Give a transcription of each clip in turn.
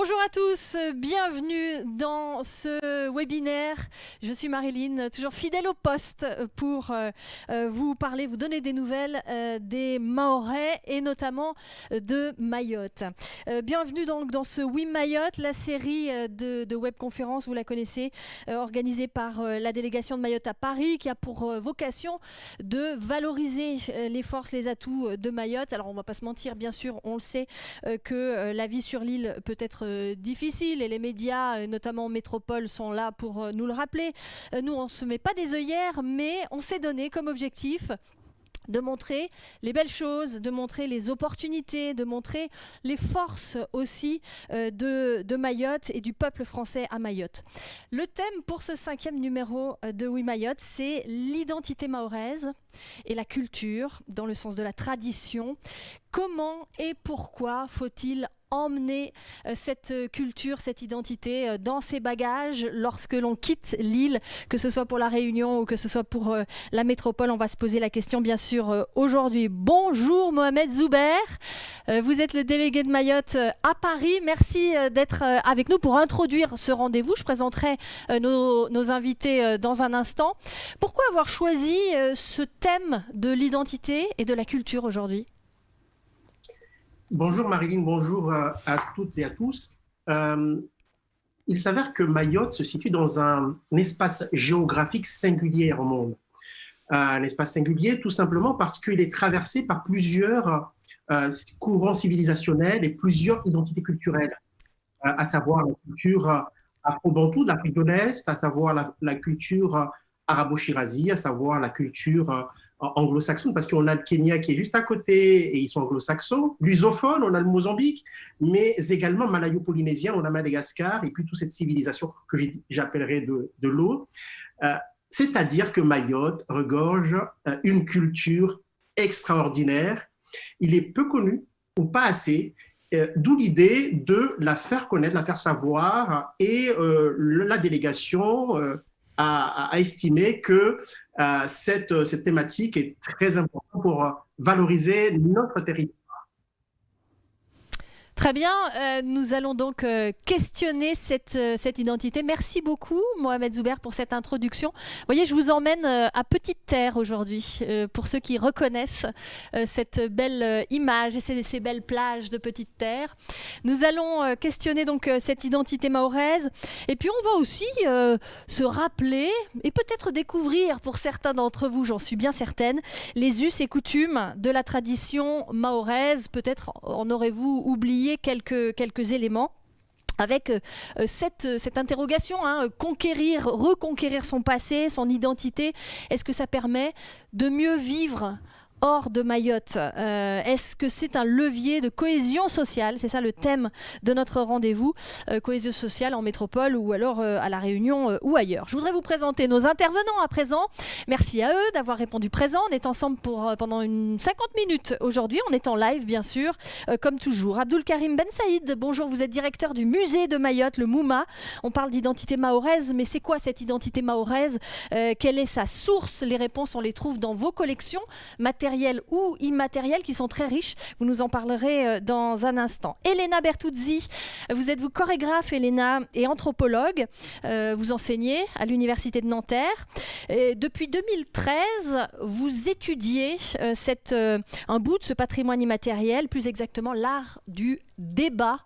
Bonjour à tous, bienvenue dans ce webinaire. Je suis Marilyn, toujours fidèle au poste pour vous parler, vous donner des nouvelles des Mahorais et notamment de Mayotte. Bienvenue donc dans ce We Mayotte, la série de webconférences, vous la connaissez, organisée par la délégation de Mayotte à Paris, qui a pour vocation de valoriser les forces, les atouts de Mayotte. Alors on ne va pas se mentir, bien sûr, on le sait que la vie sur l'île peut être difficile et les médias, notamment Métropole, sont là pour nous le rappeler. Nous, on ne se met pas des œillères, mais on s'est donné comme objectif de montrer les belles choses, de montrer les opportunités, de montrer les forces aussi de Mayotte et du peuple français à Mayotte. Le thème pour ce 5e numéro de We Mayotte, c'est l'identité mahoraise et la culture, dans le sens de la tradition. Comment et pourquoi faut-il emmener cette culture, cette identité dans ses bagages lorsque l'on quitte l'île, que ce soit pour la Réunion ou que ce soit pour la métropole? On va se poser la question bien sûr aujourd'hui. Bonjour Mohamed Zouber, vous êtes le délégué de Mayotte à Paris. Merci d'être avec nous pour introduire ce rendez-vous. Je présenterai nos invités dans un instant. Pourquoi avoir choisi ce thème de l'identité et de la culture aujourd'hui ? Bonjour Marilyn, bonjour à toutes et à tous. Il s'avère que Mayotte se situe dans un espace géographique singulier au monde. Un espace singulier tout simplement parce qu'il est traversé par plusieurs courants civilisationnels et plusieurs identités culturelles, à savoir la culture afro-bantoue de l'Afrique de l'Est, à savoir la culture arabo-shirazi, à savoir la culture anglo-saxonne, parce qu'on a le Kenya qui est juste à côté et ils sont anglo-saxons. Lusophone, on a le Mozambique, mais également malayo-polynésien, on a Madagascar, et puis toute cette civilisation que j'appellerais de l'eau. C'est-à-dire que Mayotte regorge une culture extraordinaire. Il est peu connu, ou pas assez, d'où l'idée de la faire connaître, la faire savoir, et la délégation a estimé que cette thématique est très importante pour valoriser notre territoire. Très bien, nous allons donc questionner cette identité. Merci beaucoup Mohamed Zouber pour cette introduction. Vous voyez, je vous emmène à Petite Terre aujourd'hui, pour ceux qui reconnaissent cette belle image et ces belles plages de Petite Terre. Nous allons questionner donc cette identité mahoraise et puis on va aussi se rappeler et peut-être découvrir pour certains d'entre vous, j'en suis bien certaine, les us et coutumes de la tradition mahoraise. Peut-être en aurez-vous oublié quelques éléments avec cette interrogation, conquérir, reconquérir son passé, son identité. Est-ce que ça permet de mieux vivre hors de Mayotte? Est-ce que c'est un levier de cohésion sociale? C'est ça le thème de notre rendez-vous, cohésion sociale en métropole ou alors à La Réunion ou ailleurs. Je voudrais vous présenter nos intervenants à présent. Merci à eux d'avoir répondu présent. On est ensemble pendant 50 minutes aujourd'hui. On est en live bien sûr, comme toujours. Abdul Karim Ben Saïd, bonjour, vous êtes directeur du musée de Mayotte, le MUMA. On parle d'identité mahoraise, mais c'est quoi cette identité mahoraise? Quelle est sa source? Les réponses, on les trouve dans vos collections matérielles ou immatériels qui sont très riches. Vous nous en parlerez dans un instant. Elena Bertuzzi, vous êtes chorégraphe, Elena, et anthropologue. Vous enseignez à l'Université de Nanterre. Et depuis 2013, vous étudiez un bout de ce patrimoine immatériel, plus exactement l'art du débat,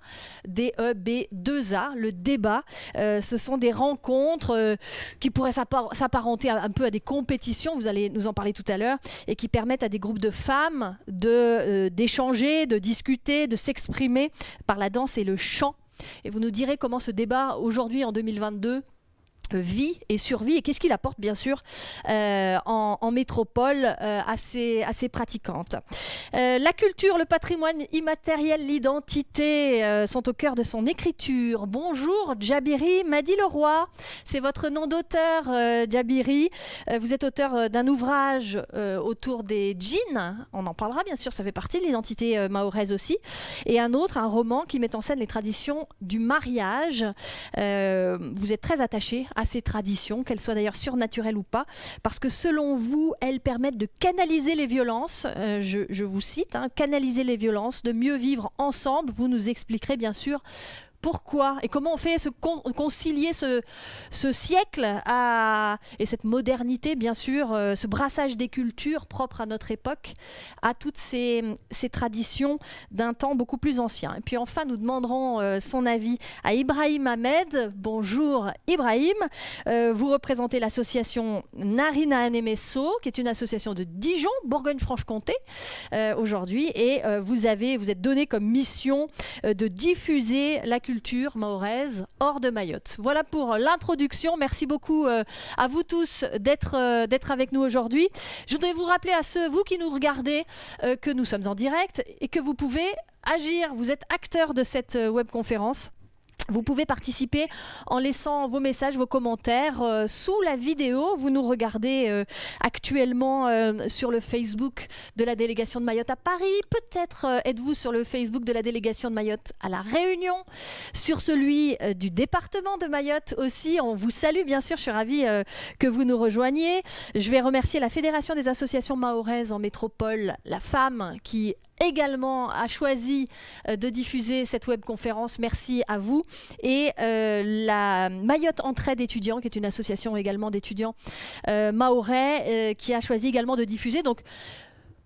D-E-B-2-A, le débat. Ce sont des rencontres qui pourraient s'apparenter un peu à des compétitions, vous allez nous en parler tout à l'heure, et qui permettent à des groupes de femmes d'échanger, de discuter, de s'exprimer par la danse et le chant. Et vous nous direz comment ce débat, aujourd'hui en 2022, vit et survit et qu'est-ce qu'il apporte bien sûr en métropole à ses pratiquantes. La culture, le patrimoine immatériel, l'identité sont au cœur de son écriture. Bonjour Djabiri Madi Leroy, c'est votre nom d'auteur Djabiri. Vous êtes auteur d'un ouvrage autour des djinns, on en parlera bien sûr, ça fait partie de l'identité mahoraise aussi, et un roman qui met en scène les traditions du mariage. Vous êtes très attaché à ces traditions, qu'elles soient d'ailleurs surnaturelles ou pas, parce que selon vous, elles permettent de canaliser les violences, je vous cite, canaliser les violences, de mieux vivre ensemble. Vous nous expliquerez bien sûr Pourquoi? Et comment on fait concilier ce siècle et cette modernité, bien sûr, ce brassage des cultures propres à notre époque, à toutes ces traditions d'un temps beaucoup plus ancien. Et puis enfin, nous demanderons son avis à Ibrahim Ahmed. Bonjour Ibrahim, vous représentez l'association Narina Anemesso, qui est une association de Dijon, Bourgogne-Franche-Comté, aujourd'hui, et vous êtes donné comme mission de diffuser la culture mahoraise hors de Mayotte. Voilà pour l'introduction. Merci beaucoup à vous tous d'être avec nous aujourd'hui. Je voudrais vous rappeler à vous qui nous regardez que nous sommes en direct et que vous pouvez agir. Vous êtes acteurs de cette webconférence. Vous pouvez participer en laissant vos messages, vos commentaires sous la vidéo. Vous nous regardez actuellement sur le Facebook de la délégation de Mayotte à Paris. Peut-être êtes-vous sur le Facebook de la délégation de Mayotte à La Réunion, sur celui du département de Mayotte aussi. On vous salue bien sûr, je suis ravie que vous nous rejoigniez. Je vais remercier la Fédération des associations mahoraises en métropole, la FAM, qui également a choisi de diffuser cette webconférence. Merci à vous. Et la Mayotte Entraide étudiants, qui est une association également d'étudiants mahorais, qui a choisi également de diffuser. Donc,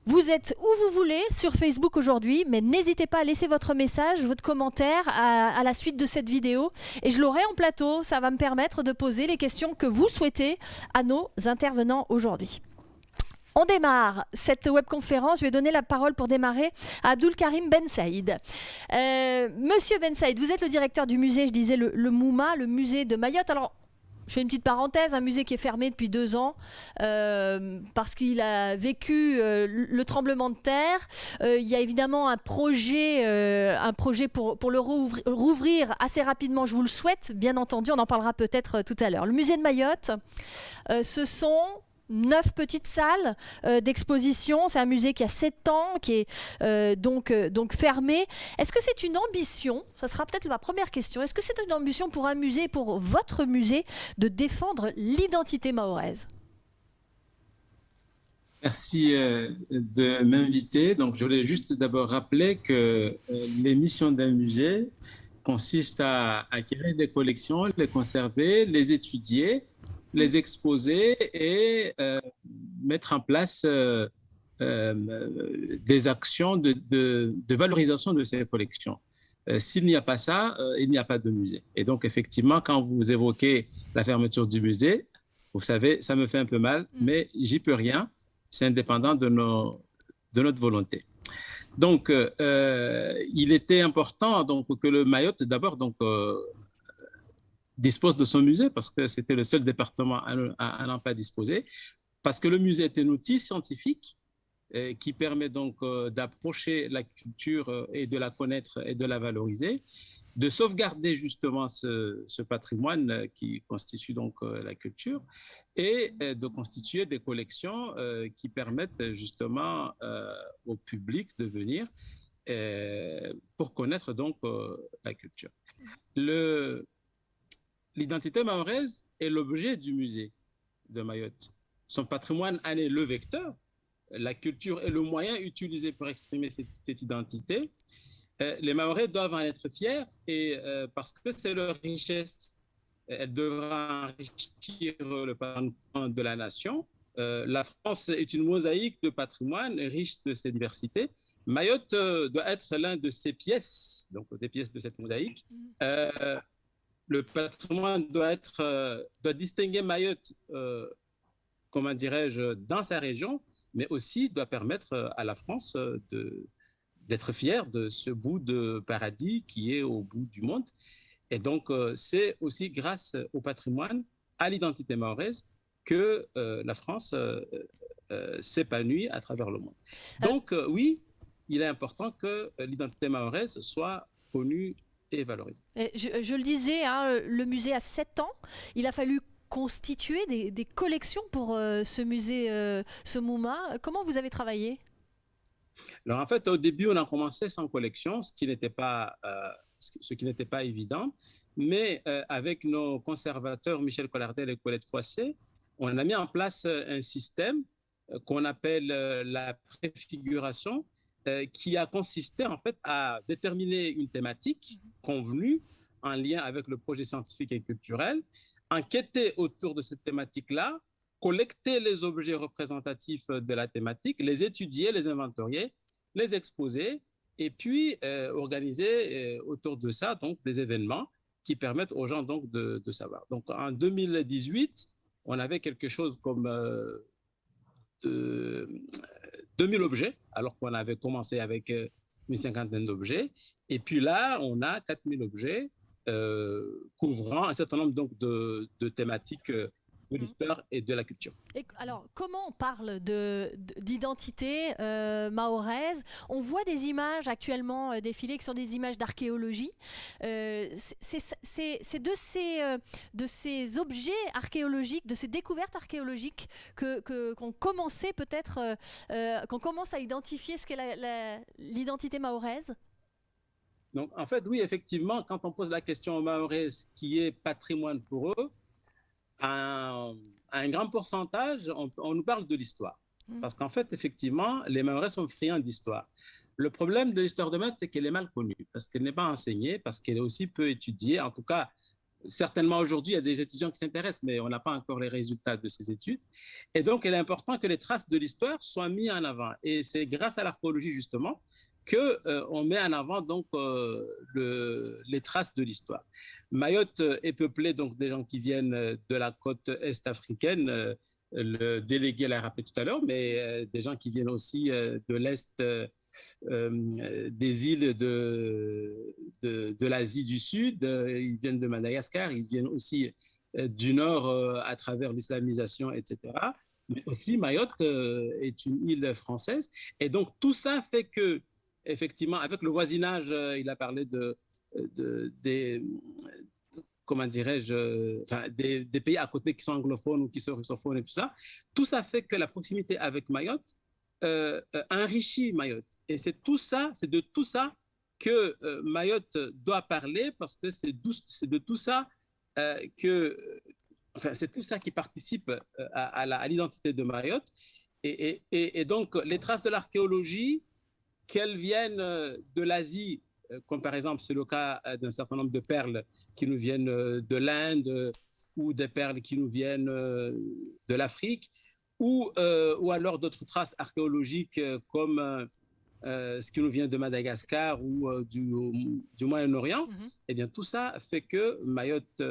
vous êtes où vous voulez sur Facebook aujourd'hui, mais n'hésitez pas à laisser votre message, votre commentaire à la suite de cette vidéo. Et je l'aurai en plateau. Ça va me permettre de poser les questions que vous souhaitez à nos intervenants aujourd'hui. On démarre cette webconférence. Je vais donner la parole pour démarrer à Abdul Karim Ben Saïd. Monsieur Ben Saïd, vous êtes le directeur du musée, je disais le MUMA, le musée de Mayotte. Alors, je fais une petite parenthèse, un musée qui est fermé depuis 2 ans parce qu'il a vécu le tremblement de terre. Il y a évidemment un projet pour le rouvrir assez rapidement, je vous le souhaite, bien entendu, on en parlera peut-être tout à l'heure. Le musée de Mayotte, ce sont 9 petites salles d'exposition. C'est un musée qui a 7 ans, qui est donc fermé. Est-ce que c'est une ambition? Ça sera peut-être ma première question. Est-ce que c'est une ambition pour un musée, pour votre musée, de défendre l'identité mahoraise? Merci de m'inviter. Donc, je voulais juste d'abord rappeler que les missions d'un musée consistent à acquérir des collections, les conserver, les étudier, les exposer et mettre en place des actions de valorisation de ces collections. S'il n'y a pas ça, il n'y a pas de musée. Et donc, effectivement, quand vous évoquez la fermeture du musée, vous savez, ça me fait un peu mal, mais j'y peux rien. C'est indépendant de notre volonté. Donc, il était important donc, que le Mayotte, d'abord, dispose de son musée, parce que c'était le seul département à n'en pas disposer, parce que le musée est un outil scientifique qui permet donc d'approcher la culture et de la connaître et de la valoriser, de sauvegarder justement ce patrimoine qui constitue donc la culture et de constituer des collections qui permettent justement au public de venir pour connaître donc la culture. L'identité mahoraise est l'objet du musée de Mayotte. Son patrimoine en est le vecteur. La culture est le moyen utilisé pour exprimer cette identité. Les Mahorais doivent en être fiers et parce que c'est leur richesse. Elle devra enrichir le patrimoine de la nation. La France est une mosaïque de patrimoine riche de ses diversités. Mayotte doit être l'un de ces pièces, donc des pièces de cette mosaïque. Le patrimoine doit distinguer Mayotte, comment dirais-je, dans sa région, mais aussi doit permettre à la France d'être fière de ce bout de paradis qui est au bout du monde. Et donc, c'est aussi grâce au patrimoine, à l'identité mahoraise, que la France s'épanouit à travers le monde. Donc, oui, il est important que l'identité mahoraise soit connue et valorisée. Je le disais, hein, le musée a 7 ans. Il a fallu constituer des collections pour ce musée, ce MUMA. Comment vous avez travaillé? Alors, en fait, au début, on a commencé sans collection, ce qui n'était pas évident. Mais avec nos conservateurs, Michel Collardel et Colette Foissé, on a mis en place un système qu'on appelle la préfiguration, qui a consisté en fait à déterminer une thématique convenue en lien avec le projet scientifique et culturel, enquêter autour de cette thématique-là, collecter les objets représentatifs de la thématique, les étudier, les inventorier, les exposer, et puis organiser autour de ça donc des événements qui permettent aux gens donc de savoir. Donc en 2018, on avait quelque chose comme 2000 objets, alors qu'on avait commencé avec une cinquantaine d'objets. Et puis là, on a 4000 objets couvrant un certain nombre donc, de thématiques de l'histoire et de la culture. Et alors, comment on parle d'identité mahoraise? On voit des images actuellement défiler qui sont des images d'archéologie. C'est de ces objets archéologiques, de ces découvertes archéologiques qu'on commençait peut-être, qu'on commence à identifier ce qu'est l'identité mahoraise. Donc, en fait, oui, effectivement, quand on pose la question aux Mahorais, ce qui est patrimoine pour eux, à un grand pourcentage, on nous parle de l'histoire. Parce qu'en fait, effectivement, les Mahorais sont friands d'histoire. Le problème de l'histoire de Mayotte, c'est qu'elle est mal connue, parce qu'elle n'est pas enseignée, parce qu'elle est aussi peu étudiée. En tout cas, certainement aujourd'hui, il y a des étudiants qui s'intéressent, mais on n'a pas encore les résultats de ces études. Et donc, il est important que les traces de l'histoire soient mises en avant. Et c'est grâce à l'archéologie, justement, qu'on met en avant donc, les traces de l'histoire. Mayotte est peuplée donc, des gens qui viennent de la côte est africaine, le délégué l'a rappelé tout à l'heure, mais des gens qui viennent aussi de l'est des îles de l'Asie du Sud, ils viennent de Madagascar, ils viennent aussi du nord à travers l'islamisation, etc. Mais aussi Mayotte est une île française. Et donc tout ça fait que effectivement, avec le voisinage, il a parlé comment dirais-je, enfin, des pays à côté qui sont anglophones ou qui sont russophones et tout ça fait que la proximité avec Mayotte enrichit Mayotte. Et c'est de tout ça que Mayotte doit parler parce que c'est de tout ça c'est tout ça qui participe à l'identité de Mayotte. Et donc, les traces de l'archéologie, qu'elles viennent de l'Asie, comme par exemple c'est le cas d'un certain nombre de perles qui nous viennent de l'Inde ou des perles qui nous viennent de l'Afrique, ou alors d'autres traces archéologiques comme ce qui nous vient de Madagascar ou du Moyen-Orient, eh bien tout ça fait que Mayotte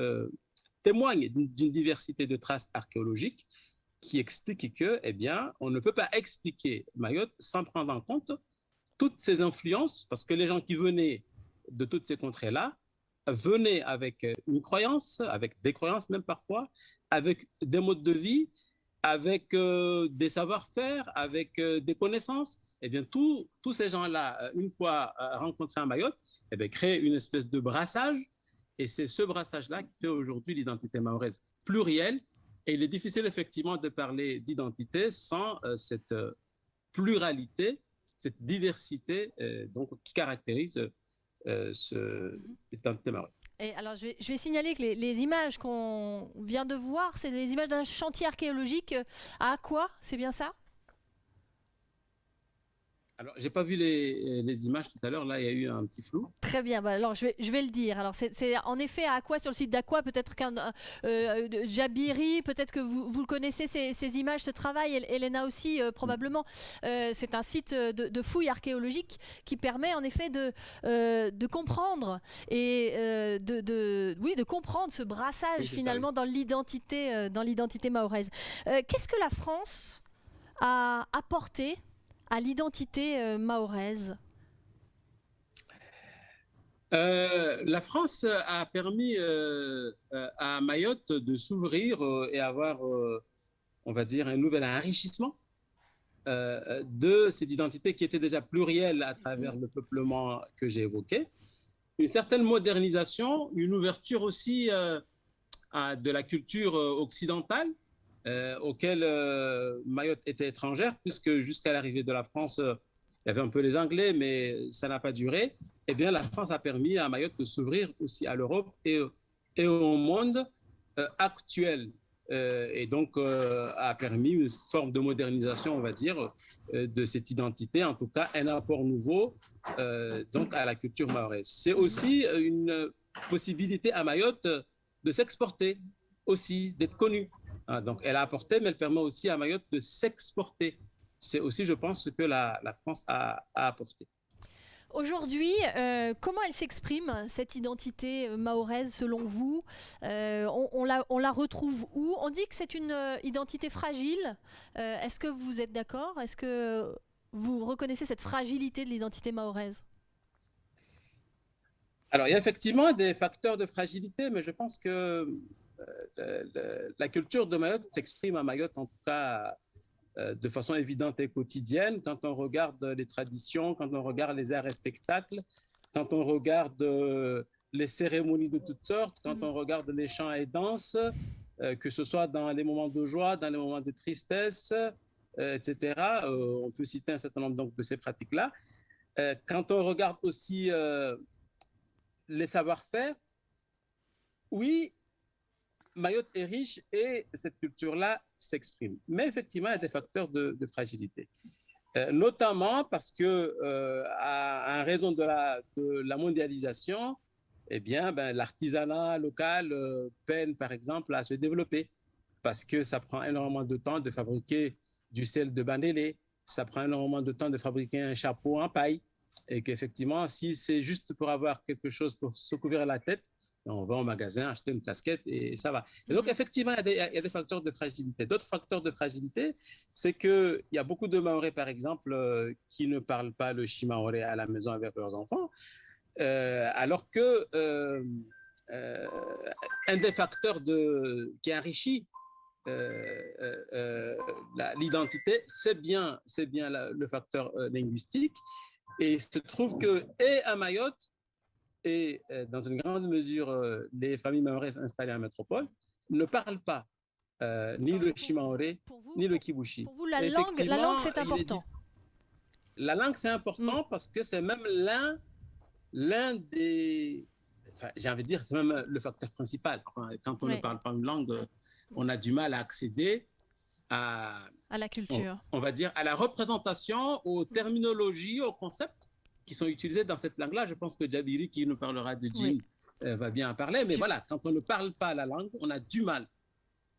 témoigne d'une diversité de traces archéologiques qui explique que, eh bien, on ne peut pas expliquer Mayotte sans prendre en compte toutes ces influences, parce que les gens qui venaient de toutes ces contrées-là venaient avec une croyance, avec des croyances même parfois, avec des modes de vie, avec des savoir-faire, avec des connaissances. Eh bien, tous ces gens-là, une fois rencontrés à Mayotte, eh bien, créent une espèce de brassage, et c'est ce brassage-là qui fait aujourd'hui l'identité mahoraise plurielle. Et il est difficile effectivement de parler d'identité sans cette pluralité, cette diversité donc, qui caractérise l'identité mahoraise. Et alors, je vais signaler que les images qu'on vient de voir, c'est des images d'un chantier archéologique à Akwa, c'est bien ça? Alors, j'ai pas vu les images tout à l'heure. Là, il y a eu un petit flou. Très bien. Bah alors, je vais le dire. Alors, c'est en effet à Akwa, sur le site d'Akwa. Peut-être Jabiri, peut-être que vous le connaissez, ces images, ce travail. Elena aussi, probablement. C'est un site de fouilles archéologiques qui permet en effet de comprendre et de comprendre ce brassage finalement dans l'identité mahoraise. Qu'est-ce que la France a apporté à l'identité mahoraise? La France a permis à Mayotte de s'ouvrir et avoir, on va dire, un nouvel enrichissement de cette identité qui était déjà plurielle à travers le peuplement que j'ai évoqué. Une certaine modernisation, une ouverture aussi de la culture occidentale, auquel Mayotte était étrangère, puisque jusqu'à l'arrivée de la France, il y avait un peu les Anglais, mais ça n'a pas duré. Eh bien, la France a permis à Mayotte de s'ouvrir aussi à l'Europe et au monde actuel. Et donc, a permis une forme de modernisation, on va dire, de cette identité, en tout cas un apport nouveau donc à la culture mahoraise. C'est aussi possibilité à Mayotte de s'exporter aussi, d'être connue. Donc, elle a apporté, mais elle permet aussi à Mayotte de s'exporter. C'est aussi, je pense, ce que la France a apporté. Aujourd'hui, comment elle s'exprime, cette identité mahoraise, selon vous? On la retrouve où? On dit que c'est une identité fragile. Est-ce que vous êtes d'accord? Est-ce que vous reconnaissez cette fragilité de l'identité mahoraise? Alors, il y a effectivement des facteurs de fragilité, mais je pense que la culture de Mayotte s'exprime à Mayotte, en tout cas, de façon évidente et quotidienne, quand on regarde les traditions, quand on regarde les arts et spectacles, quand on regarde les cérémonies de toutes sortes, quand on regarde les chants et danses, que ce soit dans les moments de joie, dans les moments de tristesse, etc. On peut citer un certain nombre donc, de ces pratiques-là. Quand on regarde aussi les savoir-faire, oui, Mayotte est riche et cette culture-là s'exprime. Mais effectivement, il y a des facteurs de fragilité. Notamment parce que, à raison de la mondialisation, eh bien, l'artisanat local peine, par exemple, à se développer parce que ça prend énormément de temps de fabriquer du sel de Bandélé, ça prend énormément de temps de fabriquer un chapeau en paille, et qu'effectivement, si c'est juste pour avoir quelque chose pour se couvrir la tête, on va au magasin acheter une casquette et ça va. Et donc, effectivement, il y a des facteurs de fragilité. D'autres facteurs de fragilité, c'est qu'il y a beaucoup de Mahorais, par exemple, qui ne parlent pas le Shimaoré à la maison avec leurs enfants, alors que un des facteurs qui enrichit l'identité, c'est bien le facteur linguistique. Et il se trouve que, et à Mayotte, et dans une grande mesure, les familles mahoraises installées en métropole ne parlent pas ni le Shimaoré, ni le Kibushi. Pour vous, la langue c'est important. La langue, c'est important parce que c'est même l'un des... Enfin, j'ai envie de dire, c'est même le facteur principal. Enfin, quand on ne parle pas une langue, on a du mal à accéder à la culture. On va dire à la représentation, aux terminologies, aux concepts qui sont utilisés dans cette langue-là. Je pense que Djabiri, qui nous parlera de Djinn, va bien en parler. Mais voilà, quand on ne parle pas la langue, on a du mal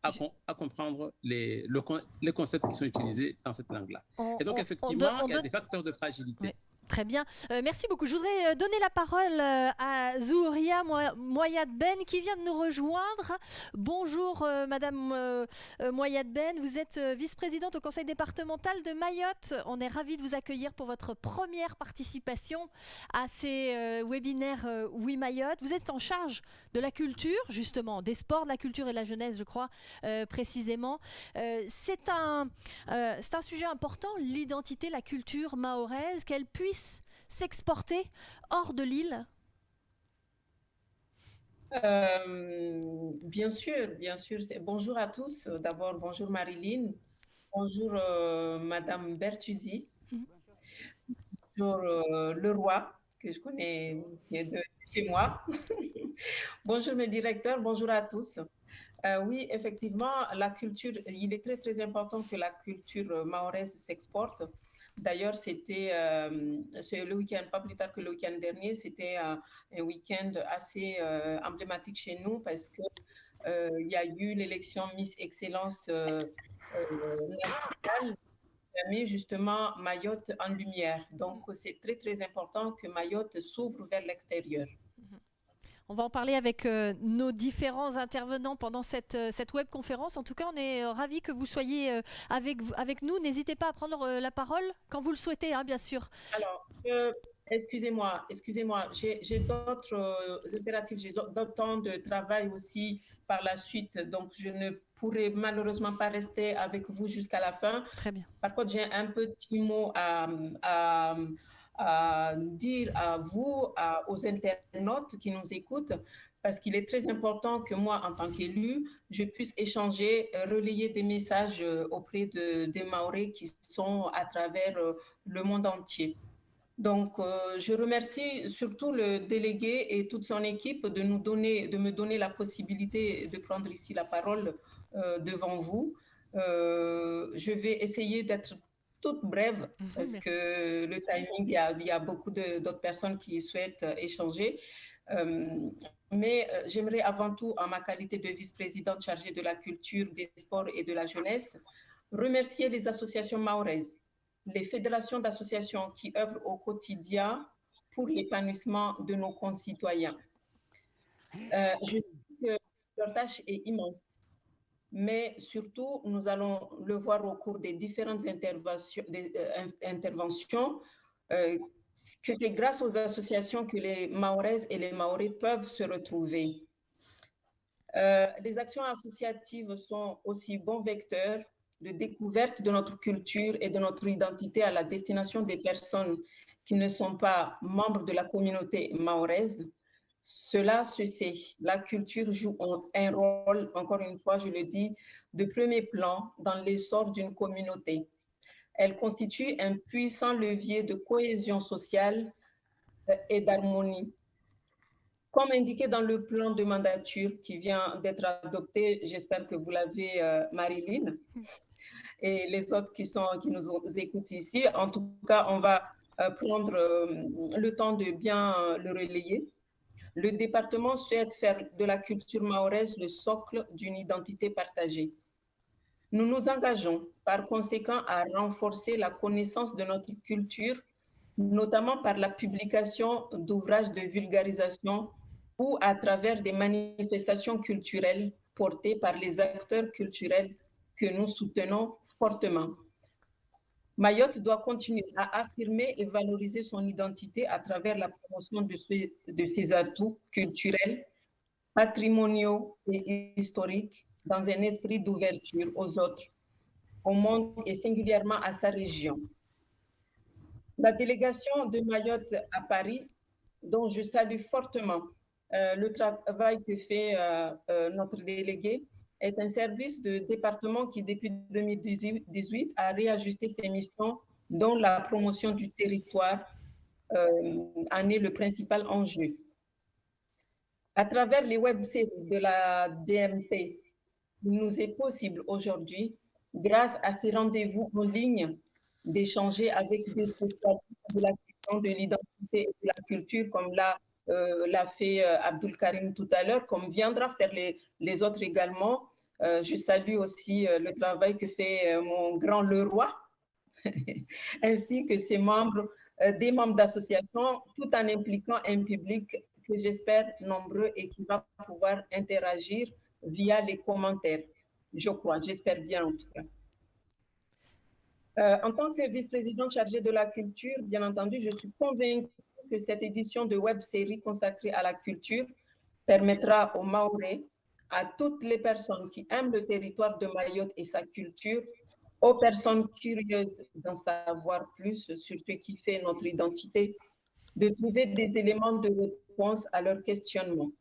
à comprendre les concepts qui sont utilisés dans cette langue-là. Et donc, effectivement, il y a des facteurs de fragilité. Ouais. Très bien. Merci beaucoup. Je voudrais donner la parole à Zouria Moyad Ben qui vient de nous rejoindre. Bonjour Madame Moyad Ben, vous êtes vice-présidente au conseil départemental de Mayotte. On est ravis de vous accueillir pour votre première participation à ces webinaires Oui Mayotte. Vous êtes en charge de la culture, justement, des sports, de la culture et de la jeunesse, je crois, précisément. C'est un sujet important, l'identité, la culture mahoraise, qu'elle puisse s'exporter hors de l'île? Bien sûr, bien sûr. Bonjour à tous. D'abord, bonjour Marilyn. Bonjour Madame Bertuzzi. Bonjour Leroy, que je connais de chez moi. Bonjour mes directeurs, bonjour à tous. Oui, effectivement, la culture, il est très très important que la culture mahoraise s'exporte. D'ailleurs, c'était le week-end, pas plus tard que le week-end dernier, c'était un week-end assez emblématique chez nous parce que il y a eu l'élection Miss Excellence nationale qui a mis justement Mayotte en lumière. Donc, c'est très très important que Mayotte s'ouvre vers l'extérieur. On va en parler avec nos différents intervenants pendant cette webconférence. En tout cas, on est ravis que vous soyez avec nous. N'hésitez pas à prendre la parole quand vous le souhaitez, hein, bien sûr. Alors, excusez-moi, j'ai d'autres impératifs, j'ai d'autres temps de travail aussi par la suite, donc je ne pourrai malheureusement pas rester avec vous jusqu'à la fin. Très bien. Par contre, j'ai un petit mot à dire à vous, aux internautes qui nous écoutent, parce qu'il est très important que moi, en tant qu'élu, je puisse échanger, relayer des messages auprès des Mahorais qui sont à travers le monde entier. Donc, je remercie surtout le délégué et toute son équipe de me donner la possibilité de prendre ici la parole devant vous. Je vais essayer d'être toute brève parce que le timing, il y a beaucoup d'autres personnes qui souhaitent échanger. Mais j'aimerais avant tout, en ma qualité de vice-présidente chargée de la culture, des sports et de la jeunesse, remercier les associations maoraises, les fédérations d'associations qui œuvrent au quotidien pour l'épanouissement de nos concitoyens. Je sais que leur tâche est immense, mais surtout, nous allons le voir au cours des différentes interventions, que c'est grâce aux associations que les Maoraises et les Maorais peuvent se retrouver. Les actions associatives sont aussi bons vecteurs de découverte de notre culture et de notre identité à la destination des personnes qui ne sont pas membres de la communauté mahoraise. Cela se sait, la culture joue un rôle, encore une fois, je le dis, de premier plan dans l'essor d'une communauté. Elle constitue un puissant levier de cohésion sociale et d'harmonie. Comme indiqué dans le plan de mandature qui vient d'être adopté, j'espère que vous l'avez, Marilyn, et les autres qui nous écoutent ici. En tout cas, on va prendre le temps de bien le relayer. Le département souhaite faire de la culture mahoraise le socle d'une identité partagée. Nous nous engageons par conséquent à renforcer la connaissance de notre culture, notamment par la publication d'ouvrages de vulgarisation ou à travers des manifestations culturelles portées par les acteurs culturels que nous soutenons fortement. Mayotte doit continuer à affirmer et valoriser son identité à travers la promotion de ses atouts culturels, patrimoniaux et historiques dans un esprit d'ouverture aux autres, au monde et singulièrement à sa région. La délégation de Mayotte à Paris, dont je salue fortement le travail que fait notre délégué, est un service de département qui, depuis 2018, a réajusté ses missions, dont la promotion du territoire en est le principal enjeu. À travers les web-séries de la DMP, il nous est possible aujourd'hui, grâce à ces rendez-vous en ligne, d'échanger avec des spécialistes de la question de l'identité et de la culture, comme l'a fait Abdul Karim tout à l'heure, comme viendra faire les autres également. Je salue aussi le travail que fait mon grand Leroy, ainsi que ses membres, des membres d'associations, tout en impliquant un public que j'espère nombreux et qui va pouvoir interagir via les commentaires. Je crois, j'espère bien en tout cas. En tant que vice-présidente chargée de la culture, bien entendu, je suis convaincue que cette édition de web-série consacrée à la culture permettra aux Mahorais, à toutes les personnes qui aiment le territoire de Mayotte et sa culture, aux personnes curieuses d'en savoir plus sur ce qui fait notre identité, de trouver des éléments de réponse à leurs questionnements.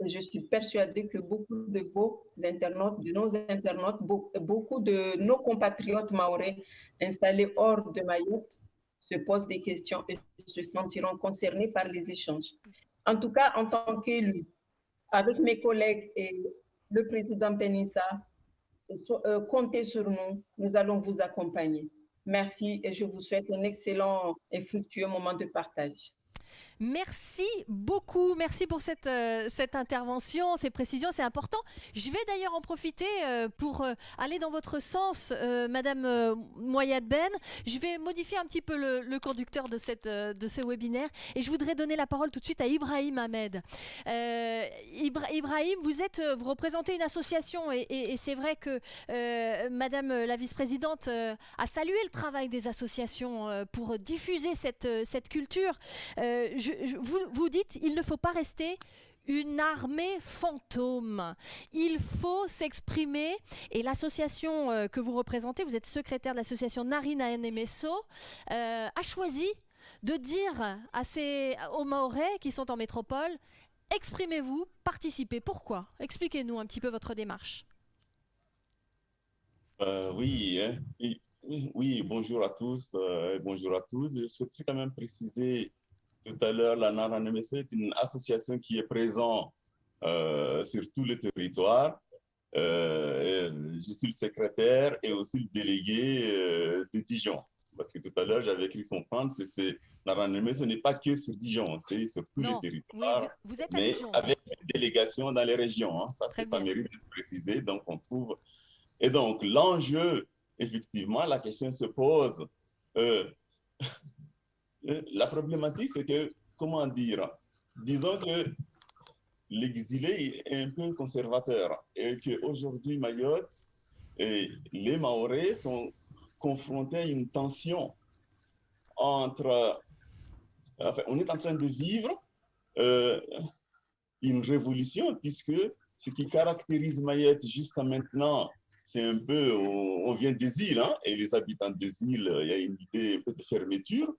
Je suis persuadée que beaucoup de vos internautes, de nos internautes, beaucoup de nos compatriotes mahorais installés hors de Mayotte se posent des questions et se sentiront concernés par les échanges. En tout cas, en tant qu'élu, avec mes collègues et le président Penissa, comptez sur nous, nous allons vous accompagner. Merci et je vous souhaite un excellent et fructueux moment de partage. Merci beaucoup, merci pour cette intervention, ces précisions, c'est important. Je vais d'ailleurs en profiter pour aller dans votre sens, Madame Moayed Ben. Je vais modifier un petit peu le conducteur de ce webinaire et je voudrais donner la parole tout de suite à Ibrahim Ahmed. Ibrahim, vous représentez une association et c'est vrai que Madame la vice-présidente a salué le travail des associations pour diffuser cette culture. Vous dites, il ne faut pas rester une armée fantôme. Il faut s'exprimer. Et l'association que vous représentez, vous êtes secrétaire de l'association Narina Nemeso, a choisi de dire aux Mahorais qui sont en métropole, exprimez-vous, participez. Pourquoi? Expliquez-nous un petit peu votre démarche. Oui, bonjour à tous, bonjour à toutes. Je souhaiterais quand même préciser tout à l'heure, la Narina Nemeso est une association qui est présente sur tout le territoire. Je suis le secrétaire et aussi le délégué de Dijon. Parce que tout à l'heure, j'avais écrit comprendre, Naranémé, ce n'est pas que sur Dijon, c'est sur tous les territoires, oui, vous êtes à mais Dijon, avec des délégations dans les régions. Hein. Ça mérite d'être précisé. Donc, on trouve. Et donc, l'enjeu, effectivement, la question se pose. La problématique, c'est que, comment dire, disons que l'exilé est un peu conservateur et qu'aujourd'hui, Mayotte et les Mahorais sont confrontés à une tension entre... Enfin, on est en train de vivre une révolution puisque ce qui caractérise Mayotte jusqu'à maintenant, c'est un peu, on vient des îles, hein, et les habitants des îles, il y a une idée un peu de fermeture,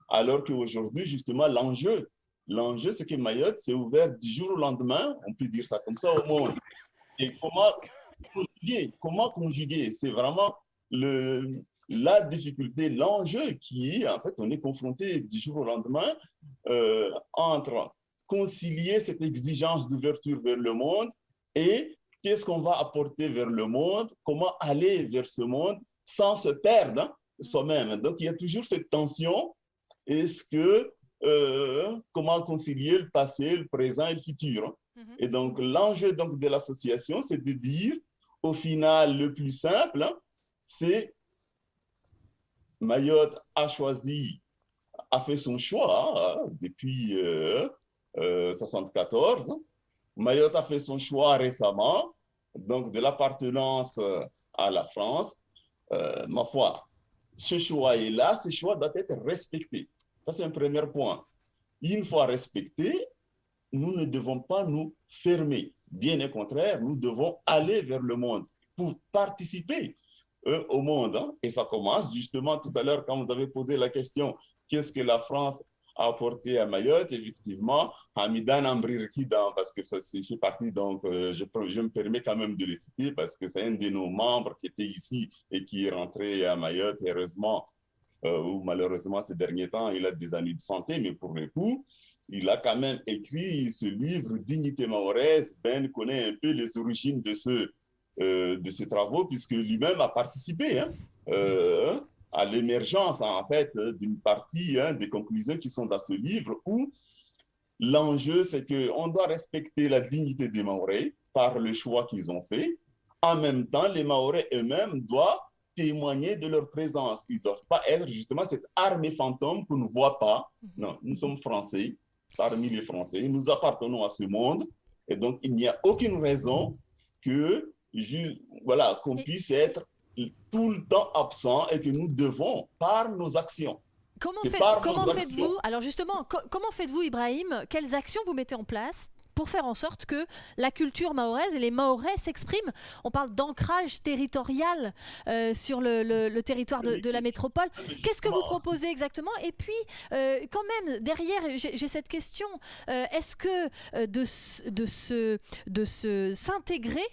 alors qu'aujourd'hui, justement, l'enjeu, c'est que Mayotte s'est ouvert du jour au lendemain, on peut dire ça comme ça, au monde. Et comment conjuguer? C'est vraiment la difficulté, l'enjeu qui est, en fait, on est confronté du jour au lendemain entre concilier cette exigence d'ouverture vers le monde et qu'est-ce qu'on va apporter vers le monde, comment aller vers ce monde sans se perdre, hein, soi-même. Donc, il y a toujours cette tension. Est-ce que, comment concilier le passé, le présent et le futur? Et donc, l'enjeu donc, de l'association, c'est de dire, au final, le plus simple, hein, c'est Mayotte a fait son choix hein, depuis 1974. Mayotte a fait son choix récemment, donc de l'appartenance à la France. Ma foi, ce choix est là, ce choix doit être respecté. Ça, c'est un premier point. Une fois respecté, nous ne devons pas nous fermer. Bien au contraire, nous devons aller vers le monde pour participer au monde. Hein. Et ça commence justement tout à l'heure quand vous avez posé la question, qu'est-ce que la France a apporté à Mayotte? Effectivement, Hamidan Ambrirkidan, parce que ça fait partie, donc je me permets quand même de le citer parce que c'est un de nos membres qui était ici et qui est rentré à Mayotte, heureusement, ou malheureusement ces derniers temps, il a des années de santé, mais pour le coup, il a quand même écrit ce livre Dignité mahoraise. Ben connaît un peu les origines de ces travaux puisque lui-même a participé hein, à l'émergence en fait d'une partie hein, des conclusions qui sont dans ce livre où l'enjeu c'est qu'on doit respecter la dignité des Mahorais par le choix qu'ils ont fait. En même temps, les Mahorais eux-mêmes doivent témoigner de leur présence. Ils ne doivent pas être justement cette armée fantôme qu'on ne voit pas. Non, nous sommes Français, parmi les Français, nous appartenons à ce monde et donc il n'y a aucune raison que voilà, qu'on puisse être tout le temps absent et que nous devons, par nos actions. Comment faites-vous? Alors justement, comment faites-vous, Ibrahim? Quelles actions vous mettez en place pour faire en sorte que la culture mahoraise et les Mahorais s'expriment? On parle d'ancrage territorial sur le territoire de la métropole. Qu'est-ce que vous proposez exactement? Et puis, quand même, derrière, j'ai cette question. Est-ce que de s'intégrer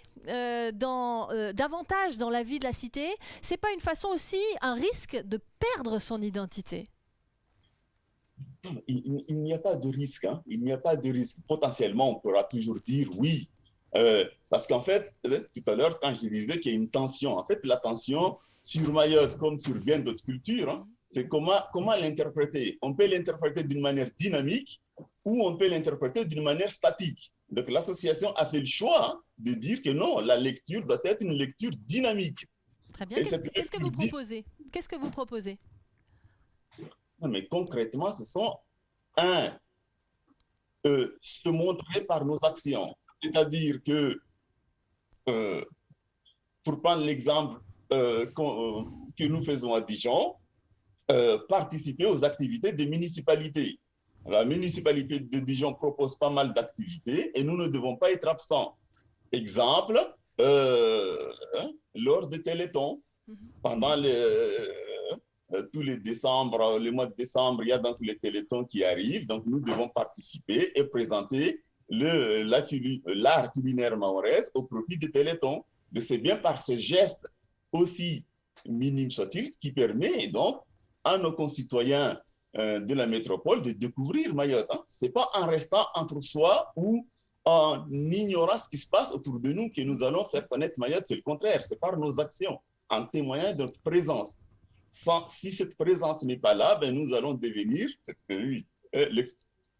davantage dans la vie de la cité, c'est pas une façon aussi, un risque de perdre son identité? Il n'y a pas de risque. Hein. Il n'y a pas de risque. Potentiellement, on pourra toujours dire oui. Parce qu'en fait, tout à l'heure, quand je disais qu'il y a une tension, en fait, la tension sur Mayotte, comme sur bien d'autres cultures, hein, c'est comment l'interpréter. On peut l'interpréter d'une manière dynamique ou on peut l'interpréter d'une manière statique. Donc, l'association a fait le choix hein, de dire que non, la lecture doit être une lecture dynamique. Très bien. Qu'est-ce que vous proposez? Qu'est-ce que vous proposez? Non, mais concrètement, ce sont se montrer par nos actions. C'est-à-dire que, pour prendre l'exemple que nous faisons à Dijon, participer aux activités des municipalités. La municipalité de Dijon propose pas mal d'activités et nous ne devons pas être absents. Exemple, lors des téléthons, pendant tous les décembre, le mois de décembre, il y a donc les téléthons qui arrivent, donc nous devons participer et présenter l'art culinaire mahorais au profit des téléthons. C'est bien par ce geste aussi minime soit-il qui permet donc à nos concitoyens de la métropole de découvrir Mayotte. Hein. Ce n'est pas en restant entre soi ou en ignorant ce qui se passe autour de nous que nous allons faire connaître Mayotte, c'est le contraire, c'est par nos actions, en témoignant de notre présence. si cette présence n'est pas là, ben, nous allons devenir, c'est ce que lui,